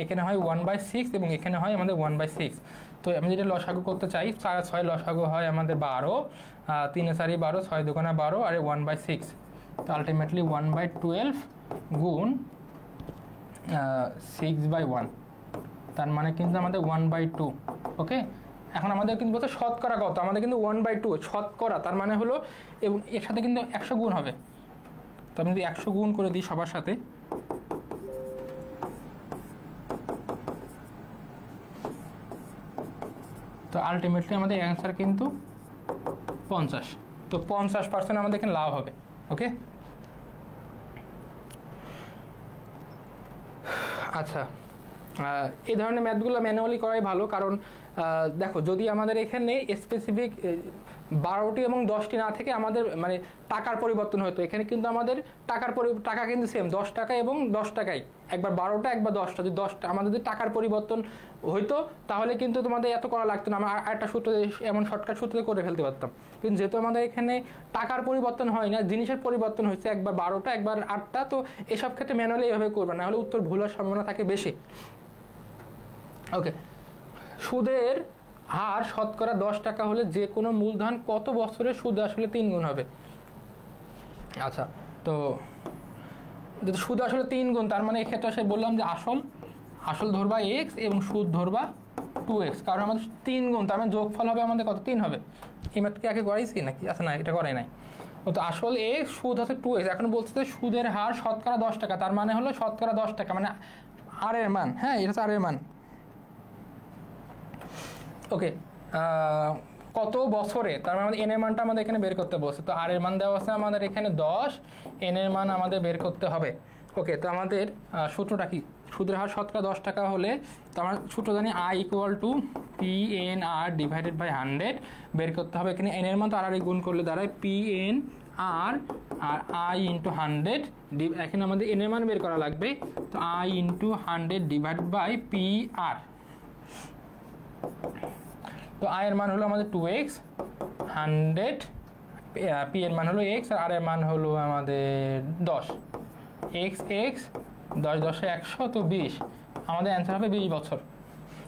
এখানে হয় 1/6 এবং এখানে হয় আমাদের 1/6। তো আমি যেটা লসাগু করতে চাই, 4 আর 6 লসাগু হয় আমাদের 12, 3 4 12, 6 2 12 আর 1/6, তো আলটিমেটলি 1/12 গুণ 6/1, তার মানে কিন্তু আমাদের 1/2। ওকে, এখন আমাদের কিন্তু বলতে শতকরা কত, আমাদের কিন্তু 1/2 শতকরা, তার মানে হলো এবং এর সাথে কিন্তু 100 গুণ হবে, তো আমি যদি 100 গুণ করে দিই সবার সাথে, তো আলটিমেটলি আমাদের অ্যান্সার কিন্তু 50, তো 50% আমাদের এখানে লাভ হবে। ওকে, আচ্ছা এই ধরনের ম্যাথগুলো ম্যানুয়ালি করাই ভালো, কারণ দেখো যদি আমাদের এখানে স্পেসিফিক 12টি এবং 10টি না থেকে আমাদের মানে টাকার পরিবর্তন হতো, এখানে কিন্তু আমাদের টাকা কিন্তু সেম 10 টাকা এবং 10 টাকাই, একবার 12টা একবার 10টা, যদি 10টা আমাদের যদি টাকার পরিবর্তন হইতো তাহলে কিন্তু তোমাদের এত করা লাগতো না, আমরা আরেকটা সূত্র এমন শর্টকাট সূত্রে করে ফেলতে পারতাম, কিন্তু যেহেতু আমাদের এখানে টাকার পরিবর্তন হয় না, জিনিসের পরিবর্তন হয়েছে, একবার 12টা একবার 8টা, তো এসব ক্ষেত্রে ম্যানুয়ালি এভাবে করবে না হলে উত্তর ভুল হওয়ার সম্ভাবনা থাকে বেশি। ওকে, সুদের হার শতকরা 10 টাকা হলে যে কোনো মূলধন কত বছরে সুদ আসলে 3 গুণ হবে? আচ্ছা, তো যদি সুদ আসলে 3 গুণ, তার মানে এক্ষেত্রে সে বললাম যে আসল ধরবা x এবং সুদ ধরবা 2x, কারণ আমাদের 3 গুণ, তার মানে যোগফল হবে আমাদের কত? 3 হবে। এই ম্যাথকে আগে করাইছি নাকি? আচ্ছা না, এটা করাই নাই। তো আসল x, সুদ হচ্ছে 2x, এখন বলছে যে সুদের হার শতকরা 10 টাকা, তার মানে হলো শতকরা 10 টাকা মানে আর এর মান, হ্যাঁ এটা হচ্ছে আর এর মান। ওকে, কত বছরে, তার মানে আমাদের এন এর মানটা আমাদের এখানে বের করতে বলছে, তো আর এর মান দেওয়া আছে আমাদের এখানে 10, এন এর মান আমাদের বের করতে হবে। ওকে, তো আমাদের সূত্রটা কি? সুদের হার শতকরা 10 টাকা হলে তো আমরা সূত্র জানি I equal to PNR divided by 100 বের করতে হবে, এখানে এন এর মান তো আর গুণ করলে দাঁড়ায় PNR আর I ইন্টু 100, এখানে আমাদের এন এর মান বের করা লাগবে, তো I into 100 divided by PR, তো I এর মান হলো আমাদের 2x, 100, P এর মান হলো x আর R এর মান হলো আমাদের 10, x 10 10 100, তো 20, আমাদের অ্যান্সার হবে 20 বছর।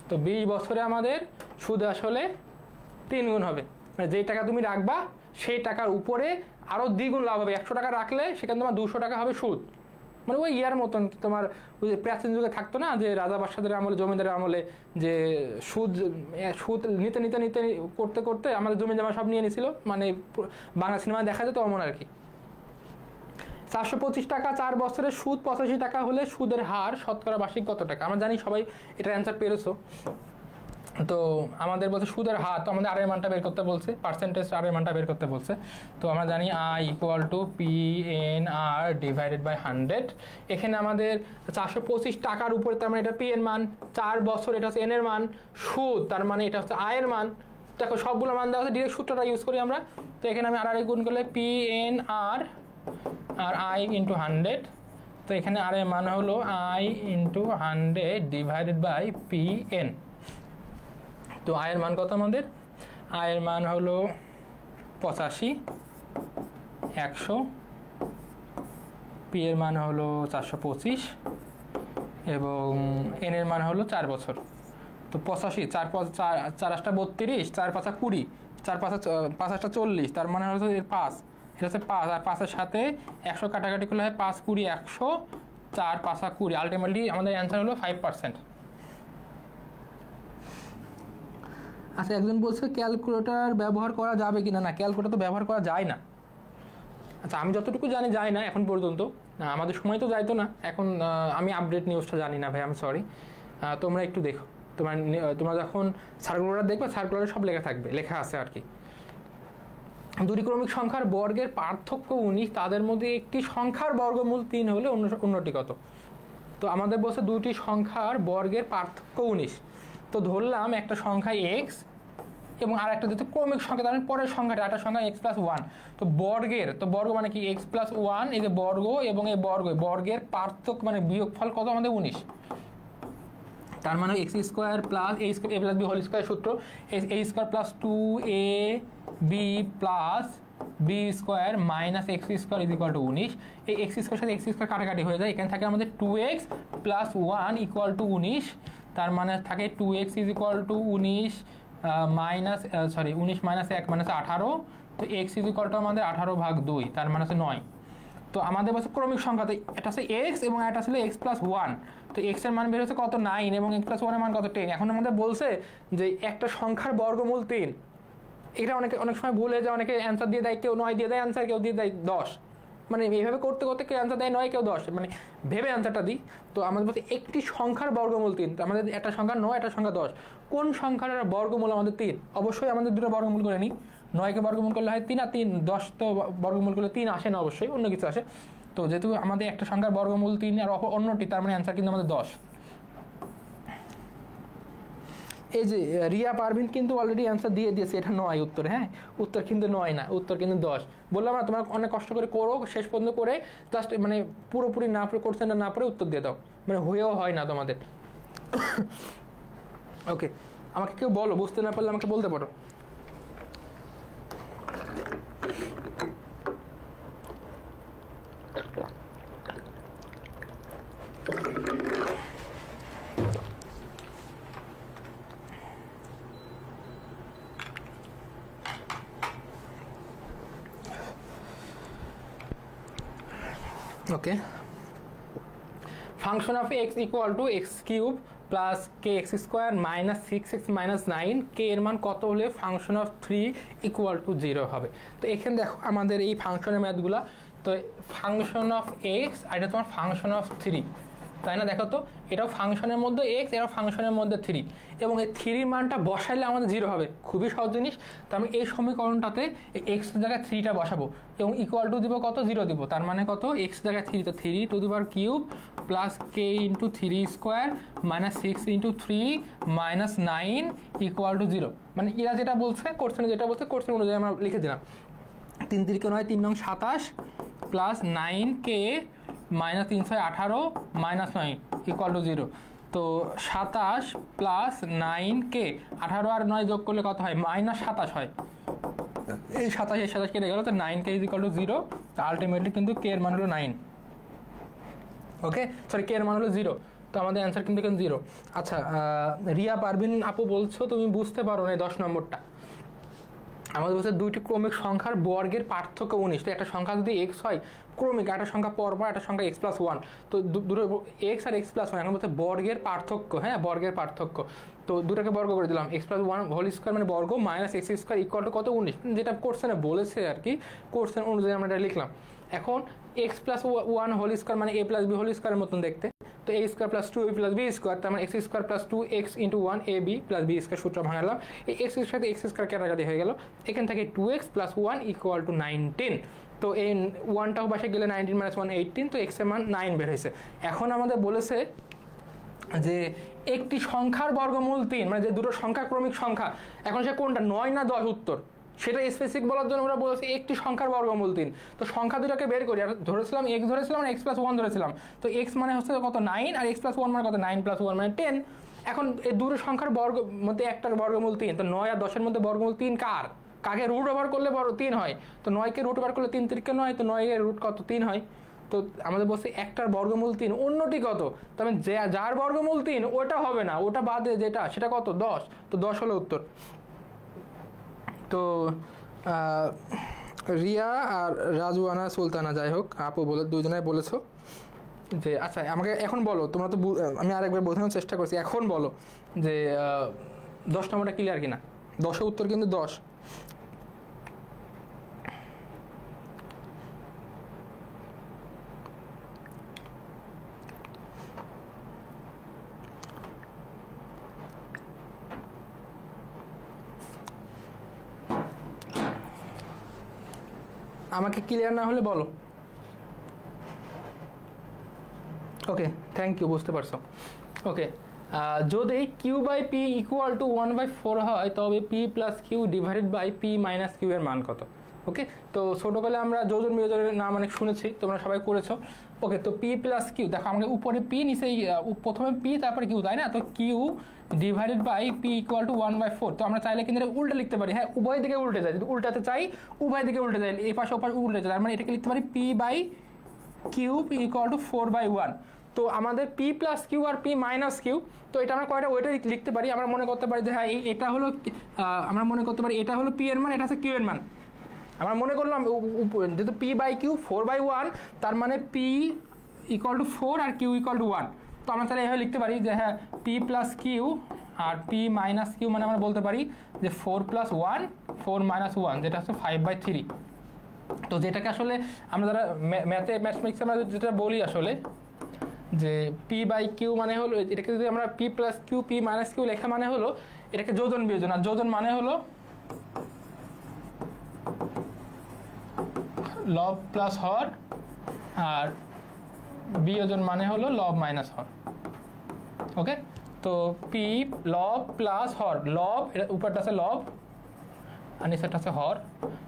তো 20 বছরে আমাদের সুদ আসলে 3 গুণ হবে, মানে যেই টাকা তুমি রাখবা সেই টাকার উপরে আরও দ্বিগুণ লাভ হবে। 100 টাকা রাখলে সেখানে তোমার 200 টাকা হবে সুদ, মানে ওই ইয়ার মতন তোমার ওই প্রাচীন যুগে থাকতো না যে রাজা বাদশাদের আমলে, জমিদারের আমলে, যে সুদ নিতে নিতে নিতে করতে করতে আমাদের জমি জমা সব নিয়ে নিছিল, মানে বাংলা সিনেমায় দেখা যেত অমন আর কি। 425 টাকা 4 বছরের সুদ 85 টাকা হলে সুদের হার শতকরা বার্ষিক কত টাকা? আমরা জানি সবাই এটার অ্যান্সার পেরেছো। তো আমাদের বলছে সুদের হার, তো আমাদের আর এর মানটা বের করতে বলছে, পার্সেন্টেজ আর এর মানটা বের করতে বলছে, তো আমরা জানি I equal to PNR divided by 100, এখানে আমাদের 425 টাকার উপরে, তার মানে এটা P এর মান, 4 বছর এটা হচ্ছে N এর মান, সুদ তার মানে এটা হচ্ছে I এর মান, দেখো সবগুলো মান দেওয়া হচ্ছে, ডিরেক্ট সূত্রটা ইউজ করি আমরা, তো এখানে আমি আর গুণ করলে PNR আর I ইন্টু 100, তো এখানে আর এর মান হলো I into 100 divided by PN, তো আয়ের মান কত আমাদের? আয়ের মান হলো 85, 100, পি এর মান হলো 425 এবং এন এর মান হলো 4 বছর। তো 85, 4 5 4 8 32, 4 5 20, 4 5 5 8 40, তার মানে হচ্ছে এর 5, এটা হচ্ছে 5, আর 5 এর সাথে 100 কাটাকাটি করলে হয় 5 20 100, 4 5 20, আলটিমেটলি আমাদের অ্যান্সার হলো 5%। আচ্ছা, একজন বলছে ক্যালকুলেটর ব্যবহার করা যাবে কিনা। না, ক্যালকুলেটর তো ব্যবহার করা যায় না। আচ্ছা, আমি যতটুকু জানি যায় না এখন পর্যন্ত, আমাদের সময় তো যাইতো না। এখন আমি আপডেট নিউজটা জানি না ভাই, আমি সরি। তোমরা একটু দেখো, তোমরা যখন সার্কুলার দেখবে, সার্কুলারে সব লেখা থাকবে, লেখা আছে আর কি। দুটি ক্রমিক সংখ্যার বর্গের পার্থক্য 19, তাদের মধ্যে একটি সংখ্যার বর্গমূল 3 হলে অন্যটি কত। তো আমাদের বলছে দুটি সংখ্যার বর্গের পার্থক্য 19। তো ধরলাম একটা সংখ্যা x এবং আর একটা যেহেতু ক্রমিক সংখ্যা, তার মানে পরের সংখ্যাটা একটা সংখ্যা x + 1। তো বর্গের, তো বর্গ মানে কি x + 1, এই যে বর্গ এবং এই বর্গের পার্থক্য মানে বিয়োগফল কত আমাদের 19। তার মানে x² + a + b whole square সূত্র, a² + 2ab + b² - x² = 19। এই x² সাথে x² কাটাকাটি হয়ে যায়, এখানে থাকে আমাদের 2x + 1 = 19। তার মানে থাকে 2x = 19 19 - 1 - 18। তো x = আমাদের 18/2, তার মানে হচ্ছে 9। তো আমাদের বলছে ক্রমিক সংখ্যাতে এটা হচ্ছে x এবং এটা ছিল x + 1। তো x এর মান বের হচ্ছে কত 9 এবং x + 1 এর মান কত 10। এখন আমাদের বলছে যে একটা সংখ্যার বর্গমূল 3। এটা অনেক সময় ভুলে যায়, অনেকে অ্যান্সার দিয়ে দেয়, কেউ 9 দিয়ে দেয় অ্যান্সার, কেউ দিয়ে দেয় 10। মানে এইভাবে করতে করতে কেউ অ্যান্সার দেয় 9, কেউ 10, মানে ভেবে অ্যান্সারটা দিই। তো আমাদের বলছে একটি সংখ্যার বর্গমূল 3। তো আমাদের একটা সংখ্যা 9, একটা সংখ্যা 10। কোন সংখ্যার বর্গমূল আমাদের 3? অবশ্যই আমাদের দুটো বর্গমূল করে নিই। 9কে বর্গমূল করলে হয় 3 আর 3, 10 তো বর্গমূল করলে 3 আসে না, অবশ্যই অন্য কিছু আসে। তো যেহেতু আমাদের একটা সংখ্যার বর্গমূল 3 আর অন্যটি, তার মানে অ্যান্সার কিন্তু আমাদের 10। এই যে রিয়া পারভিন কিন্তু অলরেডি অ্যান্সার দিয়ে দিয়েছে, এটা 9 উত্তর। হ্যাঁ, উত্তর কিন্তু 9 না, উত্তর কিন্তু 10। বললাম না, তোমরা অনেক কষ্ট করে করো, শেষ পর্যন্ত করে জাস্ট মানে পুরোপুরি না পড়ে, কোশ্চেনটা না পড়ে উত্তর দিয়ে দাও, মানে হয়েও হয় না তোমাদের। ওকে, আমাকে কেউ বলো, বুঝতে না পারলে আমাকে বলতে পারো। ওকে, function of x = x³ + kx² - 6x - 9, k এর মান কত হলে ফাংশন অফ 3 = 0 হবে। তো এখানে দেখো আমাদের এই ফাংশনের ম্যাথগুলা, তো ফাংশন অফ x আর এটা তোমার ফাংশন অফ 3, তাই না? দেখো তো, এটাও ফাংশনের মধ্যে x, এটাও ফাংশনের মধ্যে 3, এবং এই 3 মানটা বসাইলে আমাদের 0 হবে। খুবই সহজ জিনিস। তো আমি এই সমীকরণটাতে x এর জায়গায় 3টা বসাবো এবং ইকুয়াল টু দিব কত, 0 দিব। তার মানে কত, x এর জায়গায় 3, তো 3³ + k × 3² - 6 × 3 - 9 = 0। মানে এরা যেটা বলছে, কোশ্চেনে যেটা বলছে, কোশ্চেন অনুযায়ী আমরা লিখে দিলাম। 3 × 3 = 9, 3 নং 27 + 9k - 3 × 6 = 18 - 9 = 0। তো 27 + 9k, 18 আর 9 যোগ করলে কত হয়, -27 হয়। এই 27 এর 27 কেটে গেল, তো 9k = 0। তো আলটিমেটলি কিন্তু k এর মান হলো 9। ওকে, সরি, k এর মান হলো 0। তো আমাদের অ্যান্সার কিন্তু এখানে 0। আচ্ছা, রিয়া পারভিন আপু বলছো তুমি বুঝতে পারো না 10 নম্বরটা। আমাদের বলছে দুইটি ক্রমিক সংখ্যার বর্গের পার্থক্য 19। তো একটা সংখ্যা যদি x হয় ক্রমিক, একটা সংখ্যা পরপর, একটা সংখ্যা x + 1, তো দুটো x আর x + 1 এখন বলছে বর্গের পার্থক্য। হ্যাঁ, বর্গের পার্থক্য। তো দুটাকে বর্গ করে দিলাম, x + 1 হোল স্কয়ার মানে বর্গ - x² = কত, 19, যেটা কোশ্চেনে বলেছে আর কি। কোশ্চেন অনুযায়ী আমরা এটা লিখলাম। এখন x + 1 হোল স্কয়ার মানে a + b হোল স্কয়ারের মতন দেখতে। তো a² + 2ab + b², তার মানে x² + 2x × 1 ab + b² সূত্র ভাঙালাম। এই x এর সাথে x² কাটাকাটি হয়ে গেল। এখান থেকে 2x + 1 = 19। তো এই 1টাও পাশে গেলে 19 - 1 18, তো x এর মান 9 বের হয়েছে। এখন আমাদের বলেছে যে একটি সংখ্যার বর্গমূল 3, মানে যে দুটো সংখ্যা ক্রমিক সংখ্যা, এখন সে কোনটা, 9 না 10 উত্তর, সেটা স্পেসিফিক বলার জন্য আমরা বলেছি একটি সংখ্যার বর্গমূল 3। তো সংখ্যা দুটোকে বের করি, আর ধরেছিলাম x ধরেছিলাম আর x + 1 ধরেছিলাম। তো x মানে হচ্ছে কত, 9, আর x + 1 মানে কত, 9 + 1 মানে 10। এখন এই দুটো সংখ্যার বর্গ মধ্যে একটার বর্গমূল 3, তো 9 আর 10 এর মধ্যে বর্গমূল 3 কার, কাকে রুট ওভার করলে 3 হয়। তো 9কে রুট ওভার করলে 3 × 3 = 9, তো 9 এর রুট কত, 3 হয়। তো আমাদের বলছে একটার বর্গমূল 3, অন্যটি কত, তবে যার বর্গমূল 3 ওটা হবে না, ওটা বাদে যেটা সেটা কত 10, তো 10 হলো উত্তর। তো রিয়া আর রাজুয়ানা সুলতানা, যাই হোক আপু বলে দুজনে বলেছো যে আচ্ছা আমাকে এখন বলো, তোমরা তো আমি আরেকবার বোঝানোর চেষ্টা করছি, এখন বলো যে 10 নম্বরটা ক্লিয়ার কিনা। 10 উত্তর কিন্তু 10। আমাকে ক্লিয়ার না হলে বলো। ওকে, থ্যাংক ইউ, বুঝতে পারছো। ওকে, যদি Q by P equal to 1/4 হয় তবে P plus Q divided by P minus Q এর মান কত? ওকে, তো ছোটোবেলায় আমরা যোজন বিয়োজনের নাম অনেক শুনেছি, তোমরা সবাই করেছো। ওকে, তো পি প্লাস কিউ, দেখো আমাকে উপরে পি নিচে প্রথমে পি তারপরে কিউ, তাই না? তো Q divided by P equal to 1/4। তো আমরা চাইলে কিন্তু উল্টে লিখতে পারি, হ্যাঁ উভয় দিকে উল্টে যায়, যদি উল্টাতে চাই উভয় দিকে উল্টে যায়, এই পাশে ওপাশে উল্টে যায়, মানে এটাকে লিখতে পারি P by cube equal to 4/1। তো আমাদের পি প্লাস কিউ আর পি মাইনাস কিউ, তো এটা আমরা কয়টা ওইটা লিখতে পারি, আমরা মনে করতে পারি যে হ্যাঁ এটা হলো, আমরা মনে করতে পারি এটা হলো পি এর মান, এটা হচ্ছে কিউ এর মান। আমরা মনে করলাম যেহেতু পি বাই কিউ 4/1, তার মানে পি ইকুয়াল টু 4 আর কিউ ইকুয়াল টু 1। তো আমরা তাহলে এভাবে লিখতে পারি যে হ্যাঁ পি প্লাস কিউ আর পি মাইনাস কিউ, মানে আমরা বলতে পারি যে 4 + 1 4 - 1, যেটা হচ্ছে 5/3। তো যেটাকে আসলে আমরা যারা ম্যাথমেটিক্সে আমরা যেটা বলি আসলে যে পি বাই কিউ মানে হলো, এটাকে যদি আমরা P plus Q P minus Q লেখা মানে হলো এটাকে যোজন বিয়োজন, আর যোজন মানে হলো লব প্লাস হর, আর বিয়োজন মানে হলো লব মাইনাস হর। ওকে, তো পি লব প্লাস হর, লব এটা উপরটা আছে লব আর নিচেরটা আছে হর,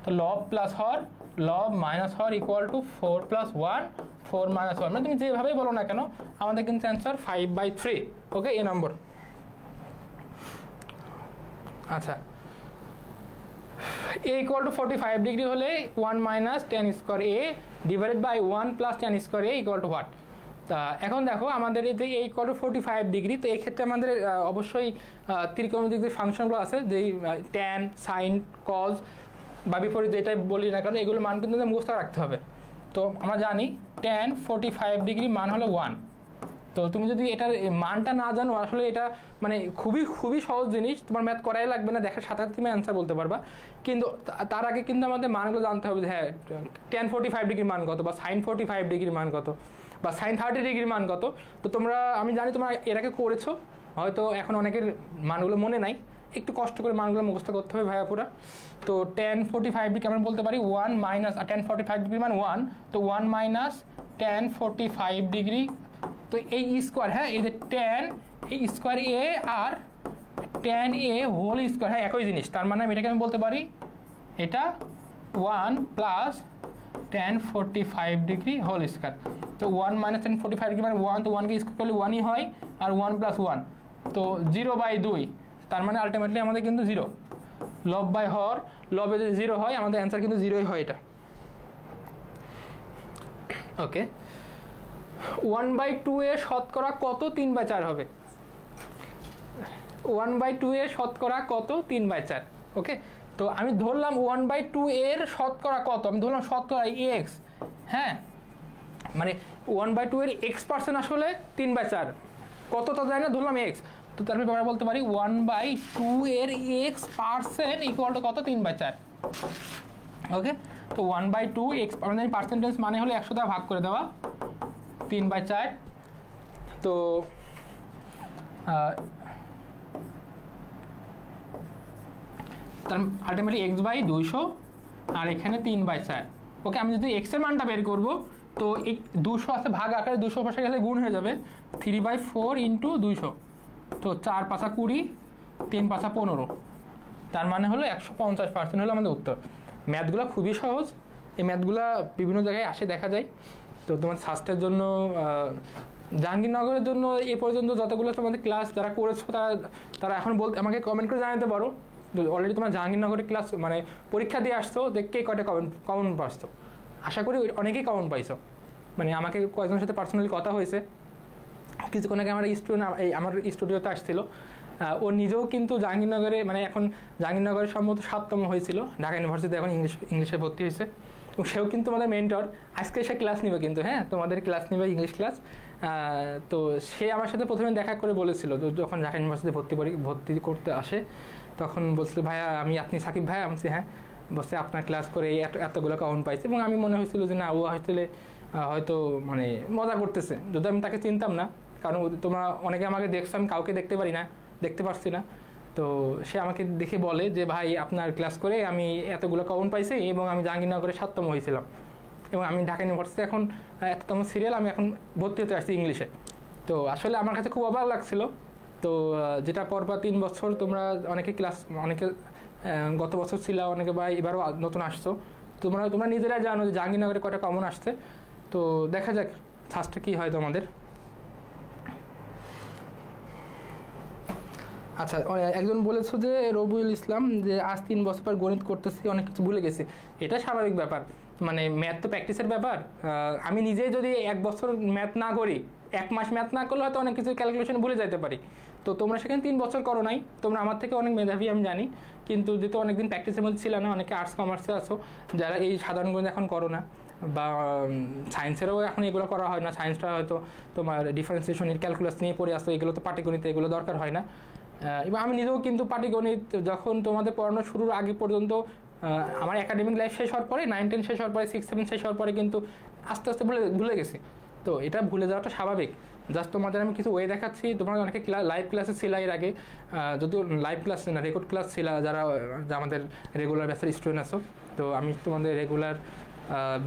তো লব প্লাস হর লব মাইনাস হর ইকুয়াল টু 4 + 1 4 - 1, মানে তুমি যেভাবেই বলো না কেন আমাদের কিন্তু অ্যান্সার 5/3। ওকে, এ নম্বর। আচ্ছা, a ইকুয়াল টু 45 ডিগ্রি হলে 1 - tan square a divided by 1 + tan square a equal to what? তা এখন দেখো আমাদের এই যে a ইকুয়াল টু 45 ডিগ্রি, তো এই ক্ষেত্রে আমাদের অবশ্যই ত্রিকোণমিতিক যে ফাংশনগুলো আছে, যেই ট্যান সাইন কজ বা বিপরীত যেটাই বলি না কেন, এগুলো মান কিন্তু মুখস্থ রাখতে হবে। তো আমরা জানি tan 45 ডিগ্রি মান হলো 1। তো তুমি যদি এটার মানটা না জানো, আসলে এটা মানে খুবই খুবই সহজ জিনিস, তোমার ম্যাথ করাই লাগবে না, দেখার সাথে সাথে তুমি অ্যান্সার বলতে পারবা। কিন্তু তার আগে কিন্তু আমাদের মানগুলো জানতে হবে যে হ্যাঁ tan 45 ডিগ্রির মান কত, বা sin 45 ডিগ্রির মান কত, বা sin 30 ডিগ্রির মান কত। তো তোমরা, আমি জানি তোমরা এর আগে করেছো, হয়তো এখন অনেকের মানগুলো মনে নাই, একটু কষ্ট করে মানগুলো মুখস্থ করতে হবে ভাইয়া পুরা। তো tan 45 ডিগ্রি আমরা বলতে পারি 1 মাইনাস, আর tan 45 ডিগ্রি মান 1, তো 1 - tan 45 ডিগ্রি, তো এই স্কোয়ার, হ্যাঁ এই যে ট্যান এই স্কোয়ার এ আর ট্যান এ হোল স্কোয়ার, হ্যাঁ একই জিনিস, তার মানে এটাকে আমি বলতে পারি এটা 1 + tan 45 ডিগ্রি হোল স্কোয়ার। তো 1 - tan 45 ডিগ্রি মানে 1, তো 1কে স্কোয়ার করলে 1ই হয়, আর 1 + 1 তো 0/2, তার মানে আলটিমেটলি আমাদের কিন্তু 0। লব বাই হর, লবে যদি 0 হয় আমাদের অ্যান্সার কিন্তু 0ই হয় এটা। ওকে, 1/2 এর শতকরা কত 3/4 হবে? 1/2 এর শতকরা কত 3/4? ওকে, তো আমি ধরলাম 1/2 এর শতকরা কত, আমি ধরলাম শতকরা এক্স, হ্যাঁ মানে 1/2 এর x% আসলে 3/4, কত তা জানি না, ধরলাম এক্স। তো তারপরে আমরা বলতে পারি 1/2 এর x% ইকুয়াল টু কত 3/4। ওকে, তো 1/2 x আমাদের পার্সেন্টেজ মানে হলো 100 দ্বারা ভাগ করে দেওয়া 3/4। তো তার আলটিমেটলি x/200 আর এখানে 3/4। ওকে, আমি যদি x এর মানটা বের করবো, তো এই 200 আছে ভাগ আকারে, 200 পাশে গেলে গুণ হয়ে যাবে, 3/4 × 200, তো 4 × 5 = 20, 3 × 5 = 15, তার মানে হলো 150% হলো আমাদের উত্তর। ম্যাথগুলো খুবই সহজ, এই ম্যাথগুলো বিভিন্ন জায়গায় আসে দেখা যায়। তো তোমার স্বাস্থ্যের জন্য, জাহাঙ্গীরনগরের জন্য এ পর্যন্ত যতগুলো তোমাদের ক্লাস যারা করেছো তারা এখন আমাকে কমেন্ট করে জানাতে পারো অলরেডি তোমার জাহাঙ্গীরনগরের ক্লাস মানে পরীক্ষা দিয়ে আসছো, যে কে কয়টা কমন পাইছো। আশা করি অনেকেই কমন পাইছো, মানে আমাকে কয়েকজনের সাথে পার্সোনালি কথা হয়েছে। কিছুক্ষণ আগে আমার স্টুডিওতে আসছিল, ও নিজেও কিন্তু জাহাঙ্গীরনগরে, মানে এখন জাহাঙ্গীরনগরে সম্ভবত 7তম হয়েছিল, ঢাকা ইউনিভার্সিটিতে এখন ইংলিশে ভর্তি হয়েছে। এবং সেও কিন্তু আমাদের মেন্টর, আজকে সে ক্লাস নেবে কিন্তু, হ্যাঁ তোমাদের ক্লাস নেবে ইংলিশ ক্লাস। তো সে আমার সাথে প্রথমে দেখা করে বলেছিল, যখন ঢাকা ইউনিভার্সিটিতে ভর্তি করতে আসে তখন বলছিল, ভাইয়া আপনি সাকিব ভাইয়া? আমি বলছি হ্যাঁ। বলছে আপনার ক্লাস করে এতগুলো কাউন্ট পাইছে। এবং আমি মনে হয়েছিল যে না, ও হয়তো মানে মজা করতেছে, যদি আমি তাকে চিনতাম না, কারণ তোমরা অনেকে আমাকে দেখছো, আমি কাউকে দেখতে পারছি না। তো সে আমাকে দেখে বলে যে ভাই আপনার ক্লাস করে আমি এতগুলো কাউন্ট পাইছি, এবং আমি জাহাঙ্গীরনগরে 7তম হয়েছিলাম, এবং আমি ঢাকা ইউনিভার্সিটি এখন 1তম সিরিয়াল, আমি এখন ভর্তি হতে আসছি ইংলিশে। তো আসলে আমার কাছে খুব অবাক লাগছিল। তো যেটা পরপর 3 বছর তোমরা অনেকে গত বছর ছিল, অনেকে বা এবারও নতুন আসছো, তোমরা নিজেরাই জানো যে জাহাঙ্গীরনগরে কয়টা কমন আসছে। তো দেখা যাক ফার্স্টে কি হয় তোমাদের। আচ্ছা, একজন বলেছো যে রবিউল ইসলাম, যে আজ 3 বছর পর গণিত করতেছি, অনেক কিছু ভুলে গেছি। এটা স্বাভাবিক ব্যাপার, মানে ম্যাথ তো প্র্যাকটিসের ব্যাপার। আমি নিজেই যদি 1 বছর ম্যাথ না করি, 1 মাস ম্যাথ না করলে হয়তো অনেক কিছু ক্যালকুলেশন ভুলে যেতে পারি। তো তোমরা সেখানে 3 বছর করো নাই, তোমরা আমার থেকে অনেক মেধাবী আমি জানি, কিন্তু যেহেতু অনেকদিন প্র্যাকটিসের মধ্যে ছিল না, অনেকে আর্টস কমার্সে আছো যারা এই সাধারণ গণিত এখন করো না, বা সায়েন্সেরও এখন এগুলো করা হয় না। সায়েন্সটা হয়তো তোমার ডিফারেন্সিয়েশনের ক্যালকুলাস নিয়ে পড়ে আসতো, এগুলো তো পাটিগণিতে এগুলো দরকার হয় না। এবং আমি নিজেও কিন্তু পাটিগণিত যখন তোমাদের পড়ানো শুরুর আগে পর্যন্ত, আমার একাডেমিক লাইফ শেষ হওয়ার পরে, 9-10 শেষ হওয়ার পরে, 6-7 শেষ হওয়ার পরে কিন্তু আস্তে আস্তে ভুলে গেছি। তো এটা ভুলে যাওয়াটা স্বাভাবিক। জাস্ট তোমাদের আমি কিছু ওয়ে দেখাচ্ছি। তোমরা অনেকে লাইভ ক্লাসে ছিল এর আগে, যদিও লাইভ ক্লাস না, রেকর্ড ক্লাস ছিল, যারা আমাদের রেগুলার ব্যাচের স্টুডেন্ট আছো। তো আমি তোমাদের রেগুলার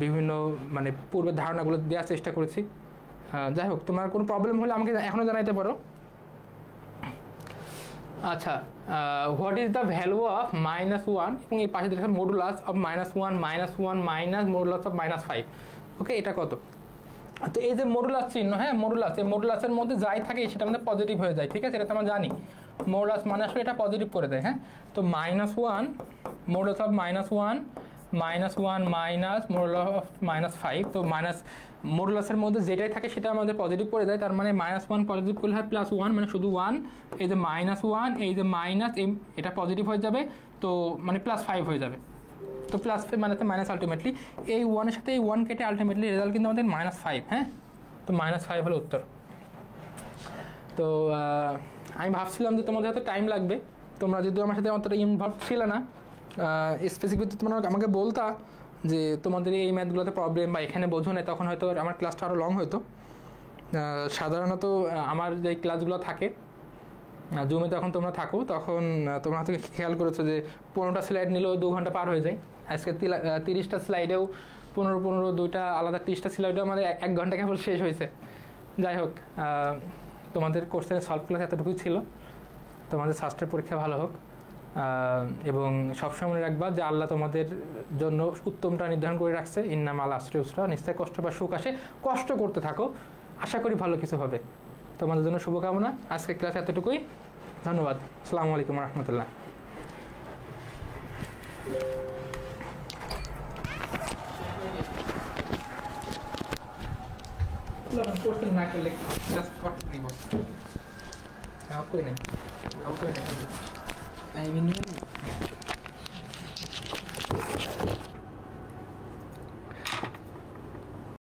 বিভিন্ন মানে পূর্বের ধারণাগুলো দেওয়ার চেষ্টা করেছি। যাই হোক, তোমার কোনো প্রবলেম হলে আমাকে এখনও জানাইতে পারো। আচ্ছা, what is the value of -1, এবং এই পাশে দেখেন modulus of -1 -1 minus modulus of -5। ওকে, এটা কত? তো এই যে মডুলাস চিহ্ন, হ্যাঁ মডুলাস, এই মডুলাসের মধ্যে যাই থাকে সেটা আমাদের পজিটিভ হয়ে যায়, ঠিক আছে? এটা তো আমরা জানি, মডুলাস মানে আসলে এটা পজিটিভ করে দেয়, হ্যাঁ। তো -1 modulus of -1 -1 minus modulus of -5। তো মডুলাসের মধ্যে যেটাই থাকে সেটা আমাদের পজিটিভ করে দেয়, তার মানে -1 পজিটিভ করলে হয় +1, মানে শুধু 1, এই যে -1, এই যে মাইনাস, এটা পজিটিভ হয়ে যাবে, তো মানে +5 হয়ে যাবে। তো +5 মানে মাইনাস, আলটিমেটলি এই 1-এর সাথে এই 1 কেটে আলটিমেটলি রেজাল্ট কিন্তু আমাদের -5, হ্যাঁ। তো -5 হলো উত্তর। তো আমি ভাবছিলাম যে তোমাদের হয়তো টাইম লাগবে, তোমরা যদি আমার সাথে অতটা ইনভলভ ছিল না, স্পেসিফিক তোমরা আমাকে বলতা যে তোমাদের এই ম্যাথগুলোতে প্রবলেম বা এখানে বোঝো না, তখন হয়তো আমার ক্লাসটা আরও লং হতো। সাধারণত আমার যে ক্লাসগুলো থাকে জুমে, তখন তোমরা থাকো, তখন তোমরা হয়তো খেয়াল করেছো যে 15টা স্লাইড নিলেও 2 ঘন্টা পার হয়ে যায়। আজকে 30টা স্লাইডেও 15 2টা আলাদা 30টা স্লাইডেও আমাদের 1 ঘন্টা কেবল শেষ হয়েছে। যাই হোক, তোমাদের কোর্সের সলভ ক্লাস এতটুকুই ছিল। তোমাদের শাস্ত্রের পরীক্ষা ভালো হোক, এবং সবসময় মনে রাখবা যে আল্লাহ তোমাদের জন্য উত্তমটা নির্ধারণ করে রাখছে। ইন্না মাল আশ্রয় উসরা, নিশ্চয় কষ্ট বা সুখ আসে, কষ্ট করতে থাকো, আশা করি ভালো কিছু হবে। তোমাদের জন্য শুভকামনা। আজকে ক্লাস এতটুকুই, ধন্যবাদ। আসসালামু আলাইকুম রহমতুল্লাহ। না করলে করে নেই।